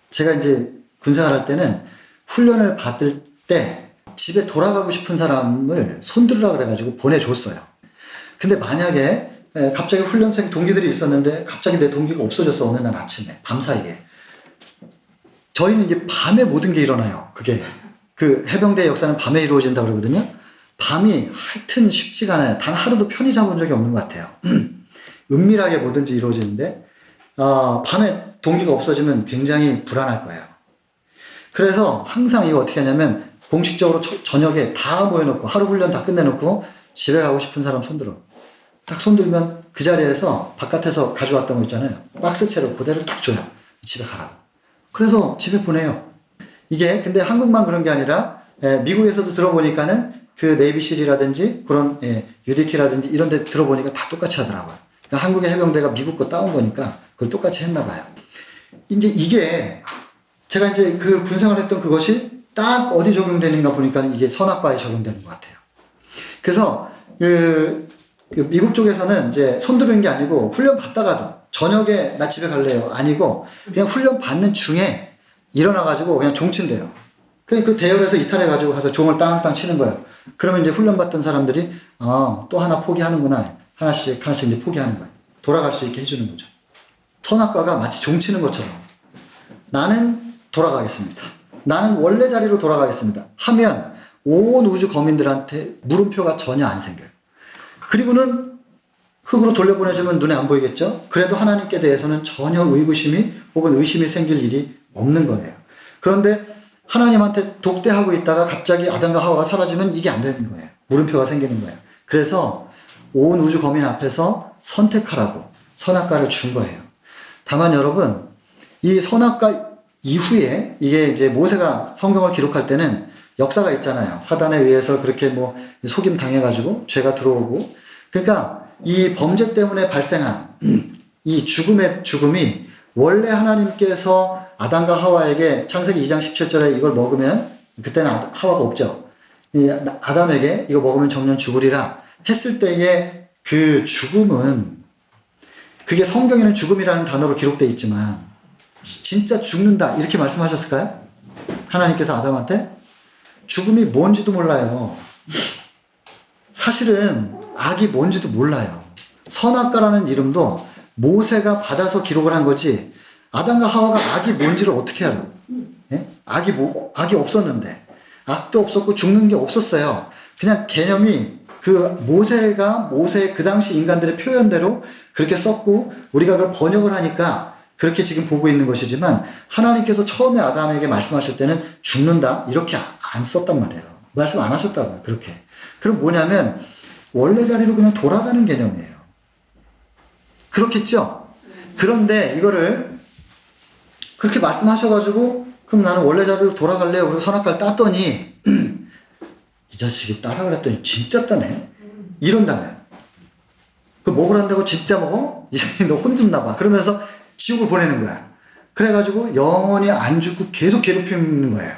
제가 이제 군생활 할 때는 훈련을 받을 때 집에 돌아가고 싶은 사람을 손들으라 그래가지고 보내줬어요. 근데 만약에 갑자기 훈련생 동기들이 있었는데 갑자기 내 동기가 없어졌어. 어느 날 아침에 밤사이에. 저희는 이제 밤에 모든 게 일어나요. 그게 그 해병대 역사는 밤에 이루어진다고 그러거든요. 밤이 하여튼 쉽지가 않아요. 단 하루도 편히 자본 적이 없는 것 같아요. 은밀하게 뭐든지 이루어지는데 밤에 동기가 없어지면 굉장히 불안할 거예요. 그래서 항상 이거 어떻게 하냐면 공식적으로 저녁에 다 모여놓고 하루 훈련 다 끝내놓고 집에 가고 싶은 사람 손들어. 딱 손들면 그 자리에서 바깥에서 가져왔던 거 있잖아요. 박스채로 그대로 딱 줘요. 집에 가라고. 그래서 집에 보내요. 이게 근데 한국만 그런 게 아니라 미국에서도 들어보니까는 그 네이비실이라든지 그런 UDT라든지 이런 데 들어보니까 다 똑같이 하더라고요. 그러니까 한국의 해병대가 미국 거 따온 거니까 그걸 똑같이 했나 봐요. 이제 이게 제가 이제 그 군생활 했던 그것이 딱 어디 적용되는가 보니까 이게 선악과에 적용되는 것 같아요. 그래서 그 미국 쪽에서는 이제 손들은 게 아니고 훈련 받다가도 저녁에 나 집에 갈래요 아니고 그냥 훈련 받는 중에 일어나가지고 그냥 종 친대요. 그 대열에서 이탈해가지고 가서 종을 땅땅 치는 거예요. 그러면 이제 훈련 받던 사람들이 또 하나 포기하는구나. 하나씩 이제 포기하는 거예요. 돌아갈 수 있게 해주는 거죠. 선악과가 마치 종 치는 것처럼 나는 돌아가겠습니다. 나는 원래 자리로 돌아가겠습니다. 하면 온 우주 거민들한테 물음표가 전혀 안 생겨요. 그리고는 흙으로 돌려보내주면 눈에 안 보이겠죠? 그래도 하나님께 대해서는 전혀 의구심이 혹은 의심이 생길 일이 없는 거예요. 그런데 하나님한테 독대하고 있다가 갑자기 아담과 하와가 사라지면 이게 안 되는 거예요. 물음표가 생기는 거예요. 그래서 온 우주 거민 앞에서 선택하라고 선악과를 준 거예요. 다만 여러분, 이 선악과 이후에 이게 이제 모세가 성경을 기록할 때는 역사가 있잖아요. 사단에 의해서 그렇게 뭐 속임 당해가지고 죄가 들어오고. 그러니까 이 범죄 때문에 발생한 이 죽음이 원래 하나님께서 아담과 하와에게 창세기 2장 17절에 이걸 먹으면 그때는 하와가 없죠. 이 아담에게 이거 먹으면 정년 죽으리라 했을 때의 그 죽음은 그게 성경에는 죽음이라는 단어로 기록되어 있지만 진짜 죽는다 이렇게 말씀하셨을까요? 하나님께서 아담한테? 죽음이 뭔지도 몰라요. 사실은 악이 뭔지도 몰라요. 선악과라는 이름도 모세가 받아서 기록을 한 거지 아담과 하와가 악이 뭔지를 어떻게 알아? 예? 악이 없었는데 악도 없었고 죽는 게 없었어요. 그냥 개념이 그 모세의 그 당시 인간들의 표현대로 그렇게 썼고 우리가 그걸 번역을 하니까 그렇게 지금 보고 있는 것이지만 하나님께서 처음에 아담에게 말씀하실 때는 죽는다 이렇게 안 썼단 말이에요. 말씀 안 하셨다고요. 그렇게. 그럼 뭐냐면 원래 자리로 그냥 돌아가는 개념이에요. 그렇겠죠? 그런데 이거를 그렇게 말씀하셔가지고 그럼 나는 원래 자리로 돌아갈래요. 그리고 선악과를 땄더니 이 자식이 따라 그랬더니 진짜 따네. 이런다면 그 먹으란다고 진짜 먹어? 이 자식이 너 혼 좀 나봐. 그러면서 지옥을 보내는 거야. 그래가지고 영원히 안 죽고 계속 괴롭히는 거예요.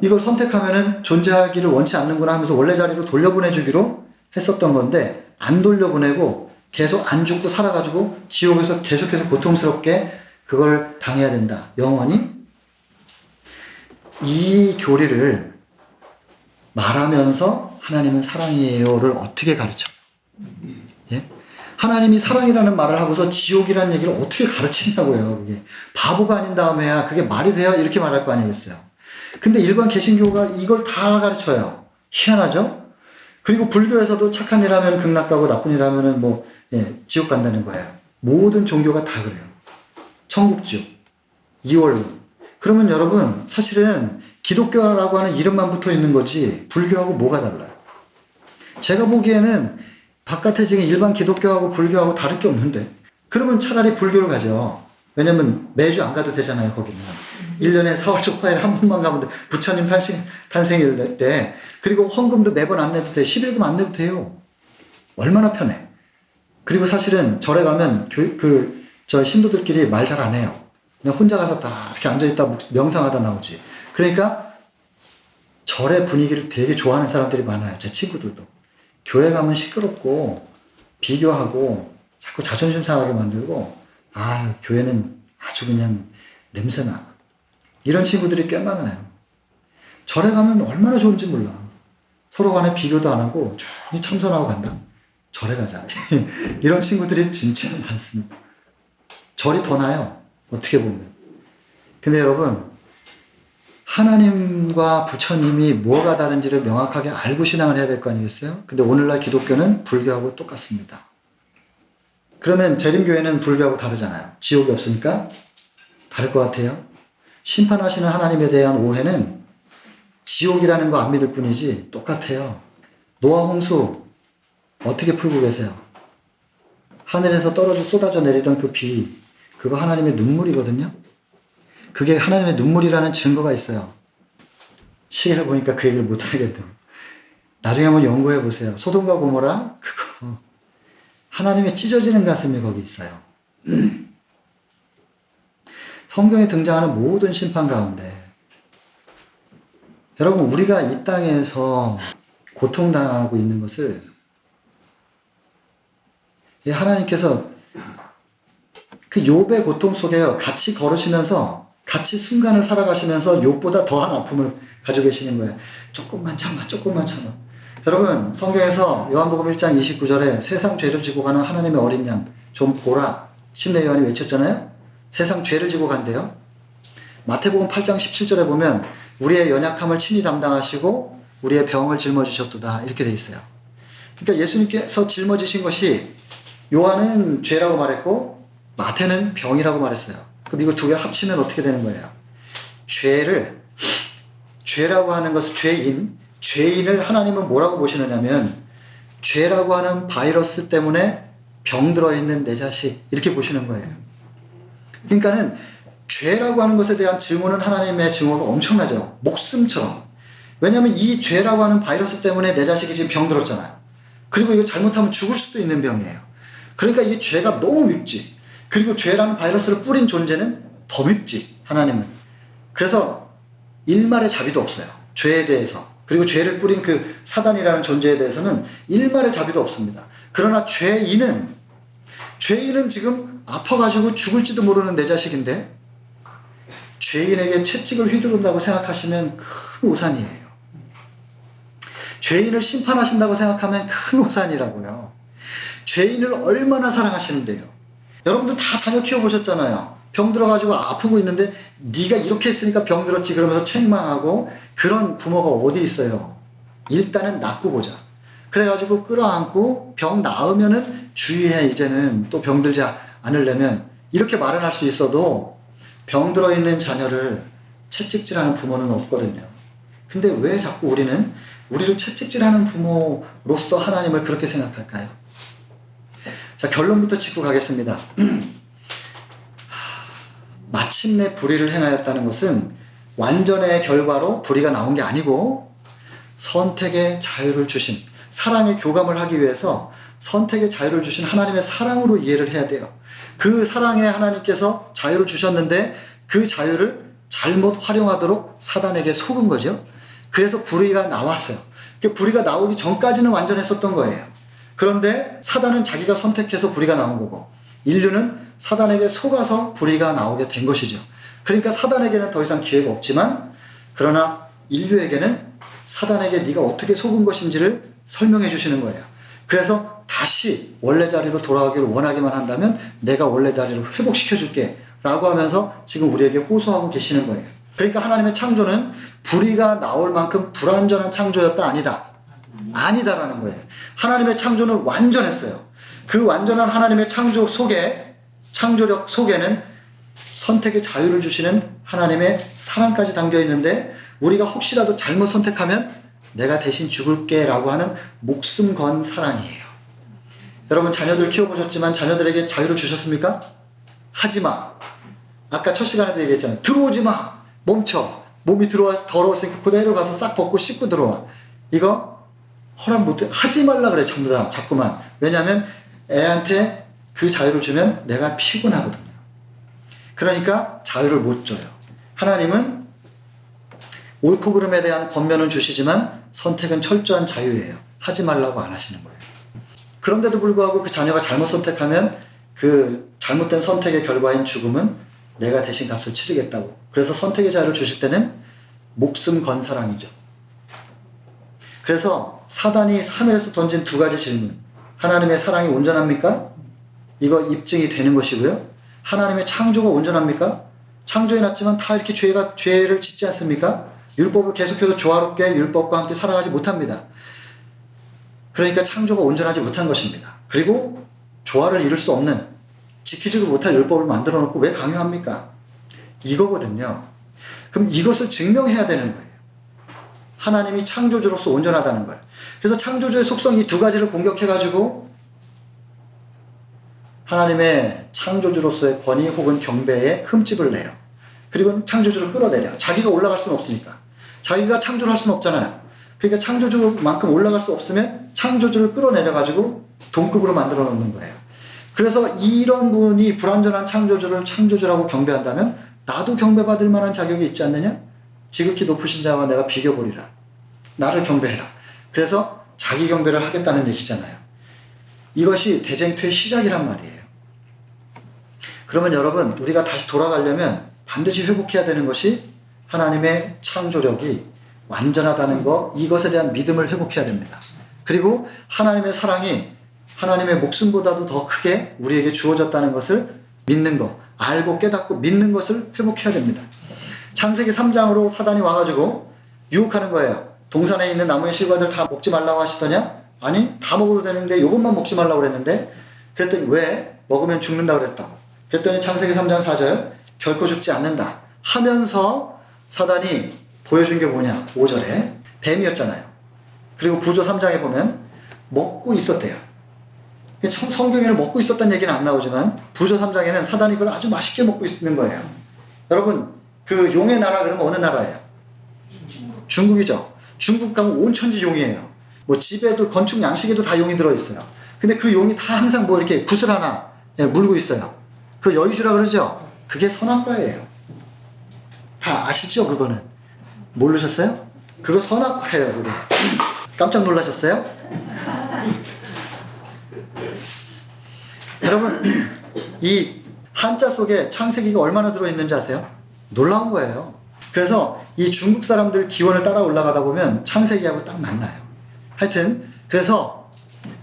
이걸 선택하면은 존재하기를 원치 않는구나 하면서 원래 자리로 돌려보내주기로 했었던 건데 안 돌려보내고 계속 안 죽고 살아가지고 지옥에서 계속해서 고통스럽게 그걸 당해야 된다. 영원히. 이 교리를 말하면서 하나님은 사랑이에요를 어떻게 가르쳐? 예? 하나님이 사랑이라는 말을 하고서 지옥이라는 얘기를 어떻게 가르치냐고요. 그게 바보가 아닌 다음에야 그게 말이 돼야 이렇게 말할 거 아니겠어요. 근데 일반 개신교가 이걸 다 가르쳐요. 희한하죠? 그리고 불교에서도 착한 일 하면 극락 가고 나쁜 일 하면은 지옥 간다는 거예요. 모든 종교가 다 그래요. 천국 지옥, 이원론. 그러면 여러분 사실은 기독교라고 하는 이름만 붙어 있는 거지 불교하고 뭐가 달라요? 제가 보기에는 바깥에 지금 일반 기독교하고 불교하고 다를 게 없는데 그러면 차라리 불교를 가죠. 왜냐면 매주 안 가도 되잖아요. 거기는 1년에 4월 초파일에 한 번만 가면 돼. 부처님 탄생일 때. 그리고 헌금도 매번 안 내도 돼. 11금 안 내도 돼요. 얼마나 편해. 그리고 사실은 절에 가면 저 신도들끼리 말 잘 안 해요. 그냥 혼자 가서 다 이렇게 앉아있다 명상하다 나오지. 그러니까 절의 분위기를 되게 좋아하는 사람들이 많아요. 제 친구들도. 교회 가면 시끄럽고 비교하고 자꾸 자존심 상하게 만들고 교회는 아주 그냥 냄새나. 이런 친구들이 꽤 많아요. 절에 가면 얼마나 좋은지 몰라. 서로 간에 비교도 안 하고 조용히 참선하고 간다. 절에 가자. 이런 친구들이 진짜 많습니다. 절이 더 나아요. 어떻게 보면. 근데 여러분 하나님과 부처님이 뭐가 다른지를 명확하게 알고 신앙을 해야 될 거 아니겠어요? 근데 오늘날 기독교는 불교하고 똑같습니다. 그러면 재림교회는 불교하고 다르잖아요. 지옥이 없으니까 다를 것 같아요. 심판하시는 하나님에 대한 오해는 지옥이라는 거 안 믿을 뿐이지 똑같아요. 노아 홍수 어떻게 풀고 계세요? 하늘에서 쏟아져 내리던 그 비, 그거 하나님의 눈물이거든요. 그게 하나님의 눈물이라는 증거가 있어요. 시계를 보니까 그 얘기를 못하겠네요. 나중에 한번 연구해 보세요. 소돔과 고모라 그거 하나님의 찢어지는 가슴이 거기 있어요. 성경에 등장하는 모든 심판 가운데 여러분 우리가 이 땅에서 고통당하고 있는 것을 하나님께서 그 욥의 고통 속에 같이 걸으시면서 같이 순간을 살아가시면서 욥보다 더한 아픔을 가지고 계시는 거예요. 조금만 참아. 여러분 성경에서 요한복음 1장 29절에 세상 죄를 지고 가는 하나님의 어린 양 좀 보라. 침례 요한이 외쳤잖아요. 세상 죄를 지고 간대요. 마태복음 8장 17절에 보면 우리의 연약함을 친히 담당하시고 우리의 병을 짊어지셨도다 이렇게 돼 있어요. 그러니까 예수님께서 짊어지신 것이 요한은 죄라고 말했고 마태는 병이라고 말했어요. 그럼 이거 두 개 합치면 어떻게 되는 거예요? 죄라고 하는 것은 죄인을 하나님은 뭐라고 보시느냐면 죄라고 하는 바이러스 때문에 병 들어있는 내 자식 이렇게 보시는 거예요. 그러니까는 죄라고 하는 것에 대한 증오는 하나님의 증오가 엄청나죠. 목숨처럼. 왜냐하면 이 죄라고 하는 바이러스 때문에 내 자식이 지금 병 들었잖아요. 그리고 이거 잘못하면 죽을 수도 있는 병이에요. 그러니까 이 죄가 너무 밉지. 그리고 죄라는 바이러스를 뿌린 존재는 더 밉지, 하나님은. 그래서 일말의 자비도 없어요, 죄에 대해서. 그리고 죄를 뿌린 그 사단이라는 존재에 대해서는 일말의 자비도 없습니다. 그러나 죄인은 지금 아파가지고 죽을지도 모르는 내 자식인데 죄인에게 채찍을 휘두른다고 생각하시면 큰 오산이에요. 죄인을 심판하신다고 생각하면 큰 오산이라고요. 죄인을 얼마나 사랑하시는데요. 여러분들 다 자녀 키워보셨잖아요. 병 들어가지고 아프고 있는데 네가 이렇게 했으니까 병 들었지 그러면서 책망하고, 그런 부모가 어디 있어요. 일단은 낫고 보자. 그래가지고 끌어안고 병 나으면은 주의해, 이제는 또 병 들지 않으려면, 이렇게 말은 할 수 있어도 병 들어있는 자녀를 채찍질하는 부모는 없거든요. 근데 왜 자꾸 우리를 채찍질하는 부모로서 하나님을 그렇게 생각할까요? 자, 결론부터 짚고 가겠습니다. 마침내 불의를 행하였다는 것은 완전의 결과로 불의가 나온 게 아니고 선택의 자유를 주신, 사랑의 교감을 하기 위해서 선택의 자유를 주신 하나님의 사랑으로 이해를 해야 돼요. 그 사랑에 하나님께서 자유를 주셨는데 그 자유를 잘못 활용하도록 사단에게 속은 거죠. 그래서 불의가 나왔어요. 불의가 나오기 전까지는 완전했었던 거예요. 그런데 사단은 자기가 선택해서 불의가 나온 거고, 인류는 사단에게 속아서 불의가 나오게 된 것이죠. 그러니까 사단에게는 더 이상 기회가 없지만, 그러나 인류에게는 사단에게 네가 어떻게 속은 것인지를 설명해 주시는 거예요. 그래서 다시 원래 자리로 돌아가기를 원하기만 한다면 내가 원래 자리로 회복시켜 줄게 라고 하면서 지금 우리에게 호소하고 계시는 거예요. 그러니까 하나님의 창조는 불의가 나올 만큼 불완전한 창조였다, 아니다라는 거예요. 하나님의 창조는 완전했어요. 그 완전한 하나님의 창조력 속에는 선택의 자유를 주시는 하나님의 사랑까지 담겨 있는데, 우리가 혹시라도 잘못 선택하면 내가 대신 죽을게 라고 하는 목숨 건 사랑이에요. 여러분, 자녀들 키워보셨지만 자녀들에게 자유를 주셨습니까? 하지마. 아까 첫 시간에도 얘기했잖아요. 들어오지마. 멈춰. 몸이 더러웠으니까 그대로 가서 싹 벗고 씻고 들어와. 이거 허락 못해. 하지 말라 그래, 전부 다. 자꾸만. 왜냐하면 애한테 그 자유를 주면 내가 피곤하거든요. 그러니까 자유를 못 줘요. 하나님은 옳고 그름에 대한 권면은 주시지만 선택은 철저한 자유예요. 하지 말라고 안 하시는 거예요. 그런데도 불구하고 그 자녀가 잘못 선택하면 그 잘못된 선택의 결과인 죽음은 내가 대신 값을 치르겠다고. 그래서 선택의 자유를 주실 때는 목숨 건 사랑이죠. 그래서 사단이 하늘에서 던진 두 가지 질문. 하나님의 사랑이 온전합니까? 이거 입증이 되는 것이고요. 하나님의 창조가 온전합니까? 창조해놨지만 다 이렇게 죄를 짓지 않습니까? 율법을 계속해서 조화롭게 율법과 함께 살아가지 못합니다. 그러니까 창조가 온전하지 못한 것입니다. 그리고 조화를 이룰 수 없는, 지키지도 못할 율법을 만들어 놓고 왜 강요합니까? 이거거든요. 그럼 이것을 증명해야 되는 거예요. 하나님이 창조주로서 온전하다는 걸. 그래서 창조주의 속성 이 두 가지를 공격해가지고 하나님의 창조주로서의 권위 혹은 경배에 흠집을 내요. 그리고 창조주를 끌어내려. 자기가 올라갈 수는 없으니까. 자기가 창조를 할 수는 없잖아요. 그러니까 창조주만큼 올라갈 수 없으면 창조주를 끌어내려가지고 동급으로 만들어 놓는 거예요. 그래서 이런 분이 불완전한 창조주를 창조주라고 경배한다면 나도 경배받을 만한 자격이 있지 않느냐? 지극히 높으신 자와 내가 비교보리라. 나를 경배해라. 그래서 자기 경배를 하겠다는 얘기잖아요. 이것이 대쟁투의 시작이란 말이에요. 그러면 여러분, 우리가 다시 돌아가려면 반드시 회복해야 되는 것이 하나님의 창조력이 완전하다는 것, 이것에 대한 믿음을 회복해야 됩니다. 그리고 하나님의 사랑이 하나님의 목숨보다도 더 크게 우리에게 주어졌다는 것을 믿는 것, 알고 깨닫고 믿는 것을 회복해야 됩니다. 창세기 3장으로 사단이 와가지고 유혹하는 거예요. 동산에 있는 나무의 실과들 다 먹지 말라고 하시더냐? 아니, 다 먹어도 되는데 이것만 먹지 말라고 그랬는데, 그랬더니 왜? 먹으면 죽는다고 그랬다고. 그랬더니 창세기 3장 4절 결코 죽지 않는다 하면서 사단이 보여준 게 뭐냐? 5절에 뱀이었잖아요. 그리고 부조 3장에 보면 먹고 있었대요. 성경에는 먹고 있었다는 얘기는 안 나오지만 부조 3장에는 사단이 그걸 아주 맛있게 먹고 있는 거예요. 여러분, 그 용의 나라 그러면 어느 나라예요? 중국이죠. 중국 가면 온 천지 용이에요. 뭐 집에도 건축 양식에도 다 용이 들어있어요. 근데 그 용이 다 항상 뭐 이렇게 구슬 하나 물고 있어요. 그 여의주라 그러죠? 그게 선악과예요. 다 아시죠? 그거는. 모르셨어요? 그거 선악과예요, 그게. 깜짝 놀라셨어요? 여러분, 이 한자 속에 창세기가 얼마나 들어있는지 아세요? 놀라운 거예요. 그래서 이 중국 사람들 기원을 따라 올라가다 보면 창세기하고 딱 만나요. 하여튼 그래서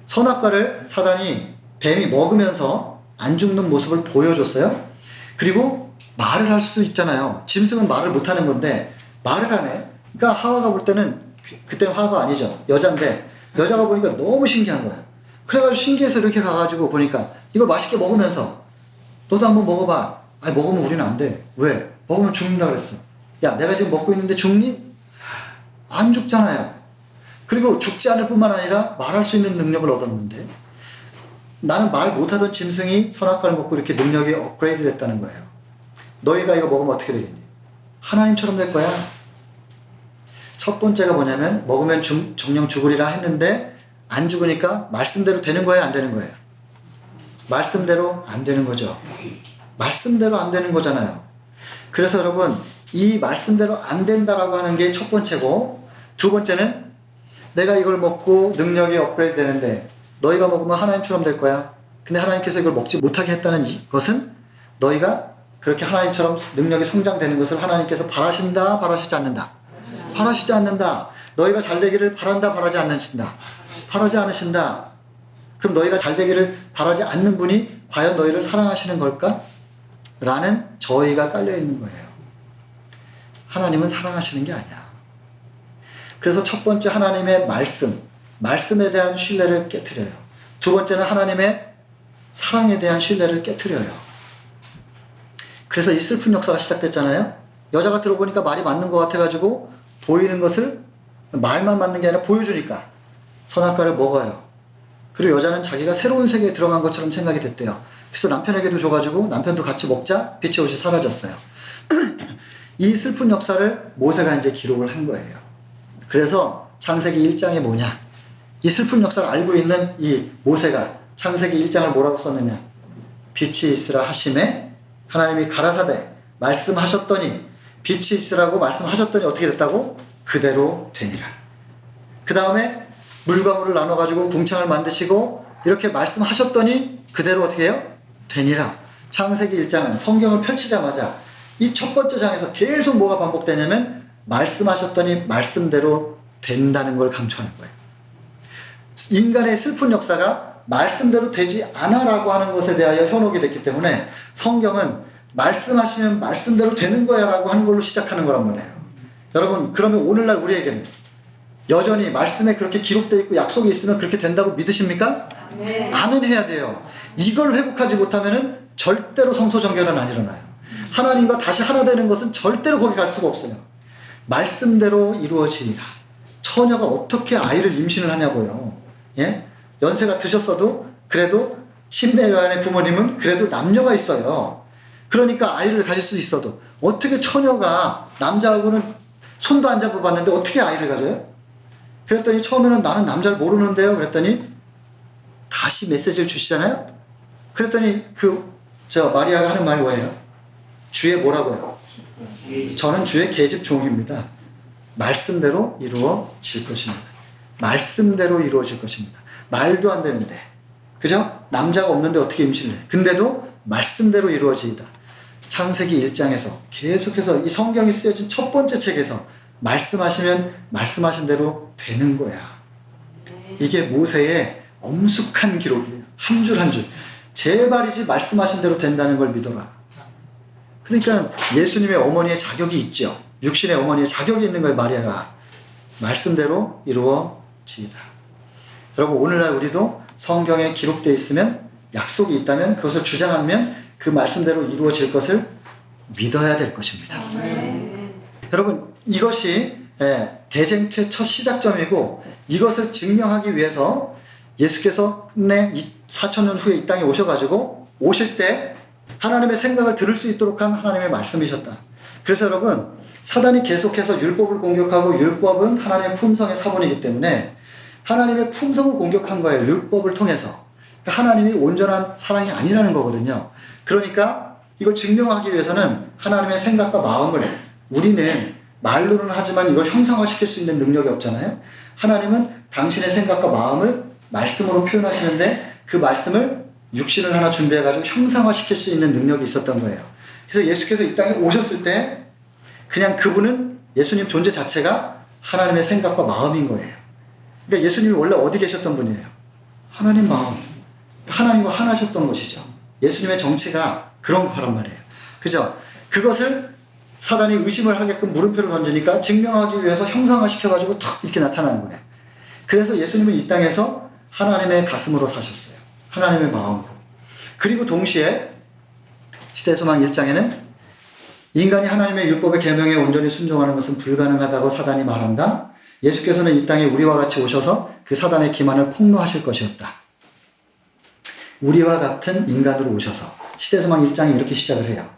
선악과를 사단이 뱀이 먹으면서 안 죽는 모습을 보여줬어요. 그리고 말을 할 수도 있잖아요. 짐승은 말을 못하는 건데 말을 하네. 그러니까 하와가 볼 때는 그때는 하와가 아니죠. 여잔데 여자가 보니까 너무 신기한 거예요. 그래가지고 신기해서 이렇게 가가지고 보니까 이걸 맛있게 먹으면서 너도 한번 먹어봐. 아니 먹으면 우리는 안 돼. 왜? 먹으면 죽는다 그랬어. 야 내가 지금 먹고 있는데 죽니? 안 죽잖아요. 그리고 죽지 않을 뿐만 아니라 말할 수 있는 능력을 얻었는데 나는 말 못하던 짐승이 선악과를 먹고 이렇게 능력이 업그레이드 됐다는 거예요. 너희가 이거 먹으면 어떻게 되겠니? 하나님처럼 될 거야. 첫 번째가 뭐냐면 먹으면 정령 죽으리라 했는데 안 죽으니까 말씀대로 되는 거예요? 안 되는 거예요? 말씀대로 안 되는 거죠. 말씀대로 안 되는 거잖아요. 그래서 여러분 이 말씀대로 안 된다라고 하는 게 첫 번째고 두 번째는 내가 이걸 먹고 능력이 업그레이드 되는데 너희가 먹으면 하나님처럼 될 거야. 근데 하나님께서 이걸 먹지 못하게 했다는 것은 너희가 그렇게 하나님처럼 능력이 성장되는 것을 하나님께서 바라신다, 바라시지 않는다? 바라시지 않는다. 너희가 잘 되기를 바란다, 바라지 않으신다? 바라지 않으신다. 그럼 너희가 잘 되기를 바라지 않는 분이 과연 너희를 사랑하시는 걸까? 라는 저희가 깔려있는 거예요. 하나님은 사랑하시는 게 아니야. 그래서 첫 번째 하나님의 말씀에 대한 신뢰를 깨트려요. 두 번째는 하나님의 사랑에 대한 신뢰를 깨트려요. 그래서 이 슬픈 역사가 시작됐잖아요. 여자가 들어보니까 말이 맞는 것 같아가지고 보이는 것을 말만 맞는 게 아니라 보여주니까 선악과를 먹어요. 그리고 여자는 자기가 새로운 세계에 들어간 것처럼 생각이 됐대요. 그래서 남편에게도 줘가지고 남편도 같이 먹자 빛의 옷이 사라졌어요. 이 슬픈 역사를 모세가 이제 기록을 한 거예요. 그래서 창세기 1장이 뭐냐? 이 슬픈 역사를 알고 있는 이 모세가 창세기 1장을 뭐라고 썼느냐? 빛이 있으라 하심에 하나님이 가라사대 말씀하셨더니 빛이 있으라고 말씀하셨더니 어떻게 됐다고? 그대로 되니라. 그 다음에 물과 물을 나눠가지고 궁창을 만드시고 이렇게 말씀하셨더니 그대로 어떻게 해요? 되니라. 창세기 1장은 성경을 펼치자마자 이 첫 번째 장에서 계속 뭐가 반복되냐면 말씀하셨더니 말씀대로 된다는 걸 강조하는 거예요. 인간의 슬픈 역사가 말씀대로 되지 않아라고 하는 것에 대하여 현혹이 됐기 때문에 성경은 말씀하시면 말씀대로 되는 거야 라고 하는 걸로 시작하는 거란 말이에요. 여러분 그러면 오늘날 우리에게는 여전히 말씀에 그렇게 기록되어 있고 약속이 있으면 그렇게 된다고 믿으십니까? 네. 아멘 해야 돼요. 이걸 회복하지 못하면 절대로 성소정결은 안 일어나요. 하나님과 다시 하나 되는 것은 절대로 거기 갈 수가 없어요. 말씀대로 이루어지니라. 처녀가 어떻게 아이를 임신을 하냐고요. 예? 연세가 드셨어도 그래도 침례 요한의 부모님은 그래도 남녀가 있어요. 그러니까 아이를 가질 수 있어도 어떻게 처녀가 남자하고는 손도 안 잡아봤는데 어떻게 아이를 가져요? 그랬더니 처음에는 나는 남자를 모르는데요. 그랬더니 다시 메시지를 주시잖아요. 그랬더니 마리아가 하는 말이 뭐예요? 주의 뭐라고요? 저는 주의 계집 종입니다. 말씀대로 이루어질 것입니다. 말씀대로 이루어질 것입니다. 말도 안 되는데, 그죠? 남자가 없는데 어떻게 임신을 해? 근데도 말씀대로 이루어지이다. 창세기 1장에서 계속해서 이 성경이 쓰여진 첫 번째 책에서 말씀하시면 말씀하신 대로 되는 거야. 이게 모세의 엄숙한 기록이에요. 한 줄 한 줄. 제발이지 말씀하신 대로 된다는 걸 믿어라. 그러니까 예수님의 어머니의 자격이 있죠. 육신의 어머니의 자격이 있는 거예요. 마리아가. 말씀대로 이루어지이다. 여러분 오늘날 우리도 성경에 기록되어 있으면 약속이 있다면 그것을 주장하면 그 말씀대로 이루어질 것을 믿어야 될 것입니다. 여러분 이것이 대쟁투의 첫 시작점이고 이것을 증명하기 위해서 예수께서 끝내 4,000년 후에 이 땅에 오셔가지고 오실 때 하나님의 생각을 들을 수 있도록 한 하나님의 말씀이셨다. 그래서 여러분 사단이 계속해서 율법을 공격하고 율법은 하나님의 품성의 사본이기 때문에 하나님의 품성을 공격한 거예요. 율법을 통해서. 그러니까 하나님이 온전한 사랑이 아니라는 거거든요. 그러니까 이걸 증명하기 위해서는 하나님의 생각과 마음을 우리는 말로는 하지만 이걸 형상화시킬 수 있는 능력이 없잖아요. 하나님은 당신의 생각과 마음을 말씀으로 표현하시는데 그 말씀을 육신을 하나 준비해가지고 형상화시킬 수 있는 능력이 있었던 거예요. 그래서 예수께서 이 땅에 오셨을 때 그냥 그분은 예수님 존재 자체가 하나님의 생각과 마음인 거예요. 그러니까 예수님이 원래 어디 계셨던 분이에요? 하나님 마음. 하나님과 하나셨던 것이죠. 예수님의 정체가 그런 거란 말이에요. 그죠? 그것을 사단이 의심을 하게끔 물음표를 던지니까 증명하기 위해서 형상화시켜가지고 탁 이렇게 나타난 거예요. 그래서 예수님은 이 땅에서 하나님의 가슴으로 사셨어요. 하나님의 마음으로. 그리고 동시에 시대소망 1장에는 인간이 하나님의 율법의 계명에 온전히 순종하는 것은 불가능하다고 사단이 말한다. 예수께서는 이 땅에 우리와 같이 오셔서 그 사단의 기만을 폭로하실 것이었다. 우리와 같은 인간으로 오셔서 시대소망 1장이 이렇게 시작을 해요.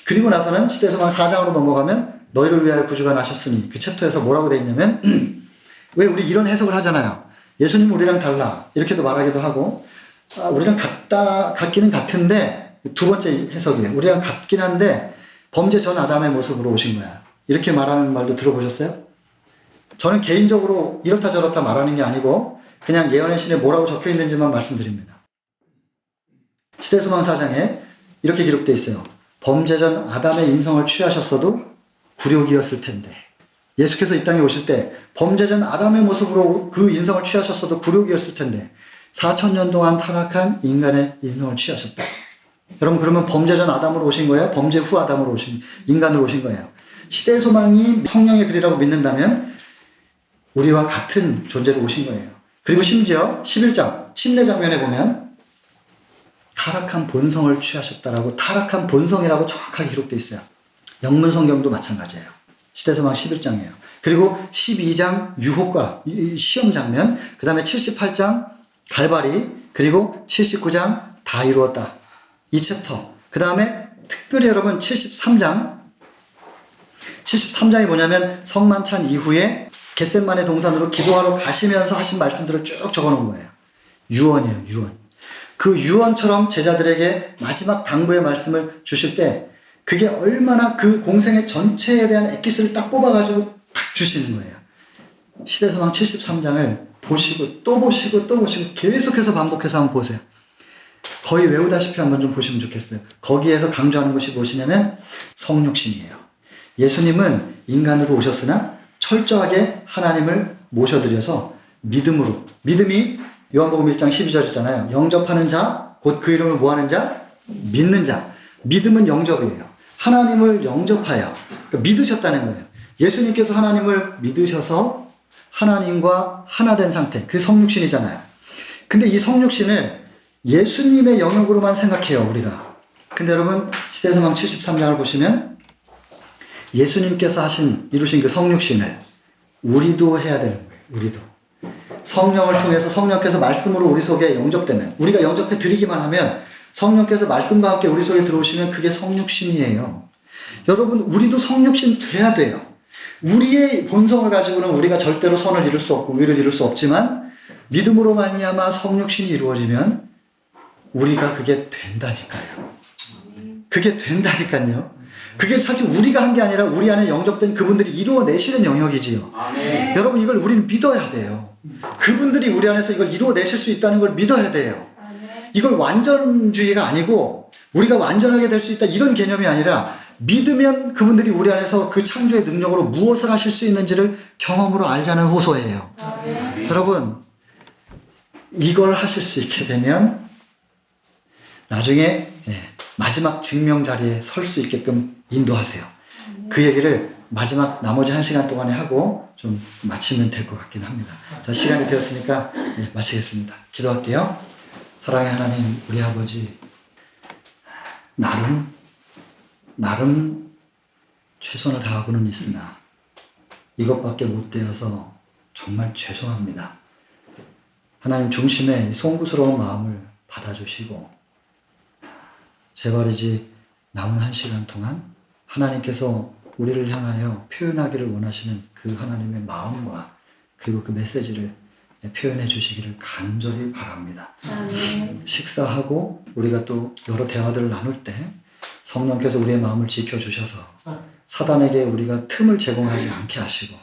그리고 나서는 시대소망 4장으로 넘어가면 너희를 위하여 구주가 나셨으니 그 챕터에서 뭐라고 되어 있냐면 왜 우리 이런 해석을 하잖아요. 예수님 우리랑 달라 이렇게도 말하기도 하고 우리랑 같기는 같은데 두 번째 해석이에요. 우리랑 같긴 한데 범죄 전 아담의 모습으로 오신 거야. 이렇게 말하는 말도 들어보셨어요? 저는 개인적으로 이렇다 저렇다 말하는 게 아니고 그냥 예언의 신에 뭐라고 적혀 있는지만 말씀드립니다. 시대소망 4장에 이렇게 기록되어 있어요. 범죄 전 아담의 인성을 취하셨어도 굴욕이었을 텐데 예수께서 이 땅에 오실 때 범죄 전 아담의 모습으로 그 인성을 취하셨어도 굴욕이었을 텐데 4,000년 동안 타락한 인간의 인성을 취하셨다. 여러분 그러면 범죄 전 아담으로 오신 거예요? 범죄 후 아담으로 오신 인간으로 오신 거예요. 시대의 소망이 성령의 글이라고 믿는다면 우리와 같은 존재로 오신 거예요. 그리고 심지어 11장 침례 장면에 보면 타락한 본성을 취하셨다라고 타락한 본성이라고 정확하게 기록되어 있어요. 영문 성경도 마찬가지예요. 시대소망 11장이에요. 그리고 12장 유혹과 시험 장면, 그 다음에 78장 갈바리, 그리고 79장 다 이루었다. 이 챕터. 그 다음에 특별히 여러분 73장이 뭐냐면 성만찬 이후에 겟셋마네 동산으로 기도하러 가시면서 하신 말씀들을 쭉 적어놓은 거예요. 유언이에요. 유언. 그 유언처럼 제자들에게 마지막 당부의 말씀을 주실 때 그게 얼마나 그 공생의 전체에 대한 엑기스를 딱 뽑아가지고 탁 주시는 거예요. 시대소망 73장을 보시고 또 보시고 또 보시고 계속해서 반복해서 한번 보세요. 거의 외우다시피 한번 좀 보시면 좋겠어요. 거기에서 강조하는 것이 무엇이냐면 성육신이에요. 예수님은 인간으로 오셨으나 철저하게 하나님을 모셔드려서 믿음으로, 믿음이 요한복음 1장 12절이잖아요. 영접하는 자, 곧 그 이름을 뭐하는 자? 믿는 자. 믿음은 영접이에요. 하나님을 영접하여 그러니까 믿으셨다는 거예요. 예수님께서 하나님을 믿으셔서 하나님과 하나 된 상태, 그게 성육신이잖아요. 근데 이 성육신을 예수님의 영역으로만 생각해요, 우리가. 근데 여러분, 시대소망 73장을 보시면 예수님께서 이루신 그 성육신을 우리도 해야 되는 거예요, 우리도. 성령을 통해서 성령께서 말씀으로 우리 속에 영접되면, 우리가 영접해 드리기만 하면 성령께서 말씀과 함께 우리 속에 들어오시면 그게 성육신이에요. 여러분, 우리도 성육신 돼야 돼요. 우리의 본성을 가지고는 우리가 절대로 선을 이룰 수 없고 의를 이룰 수 없지만 믿음으로 말미암아 성육신이 이루어지면 우리가 그게 된다니까요. 그게 된다니까요. 그게 사실 우리가 한 게 아니라 우리 안에 영접된 그분들이 이루어내시는 영역이지요. 아멘. 여러분 이걸 우리는 믿어야 돼요. 그분들이 우리 안에서 이걸 이루어내실 수 있다는 걸 믿어야 돼요. 이걸 완전주의가 아니고 우리가 완전하게 될 수 있다 이런 개념이 아니라 믿으면 그분들이 우리 안에서 그 창조의 능력으로 무엇을 하실 수 있는지를 경험으로 알자는 호소예요. 여러분 이걸 하실 수 있게 되면 나중에 마지막 증명 자리에 설 수 있게끔 인도하세요. 그 얘기를 마지막 나머지 1시간 동안에 하고 좀 마치면 될 것 같긴 합니다. 자, 시간이 되었으니까 마치겠습니다. 기도할게요. 사랑의 하나님, 우리 아버지, 나름 최선을 다하고는 있으나 이것밖에 못 되어서 정말 죄송합니다. 하나님 중심의 송구스러운 마음을 받아주시고 제발이지 남은 1시간 동안 하나님께서 우리를 향하여 표현하기를 원하시는 그 하나님의 마음과 그리고 그 메시지를 표현해 주시기를 간절히 바랍니다. 아멘. 식사하고 우리가 또 여러 대화들을 나눌 때 성령께서 우리의 마음을 지켜주셔서 사단에게 우리가 틈을 제공하지 않게 하시고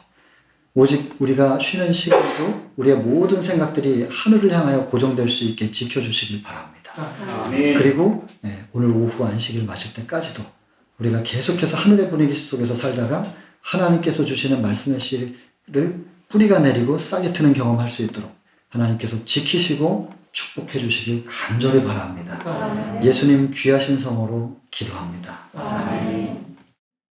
오직 우리가 쉬는 시간도 우리의 모든 생각들이 하늘을 향하여 고정될 수 있게 지켜주시길 바랍니다. 아멘. 그리고 오늘 오후 안식일 마실 때까지도 우리가 계속해서 하늘의 분위기 속에서 살다가 하나님께서 주시는 말씀의 씨를 뿌리가 내리고 싹이 트는 경험할 수 있도록 하나님께서 지키시고 축복해 주시길 간절히 바랍니다. 아멘. 예수님 귀하신 성으로 기도합니다. 아멘.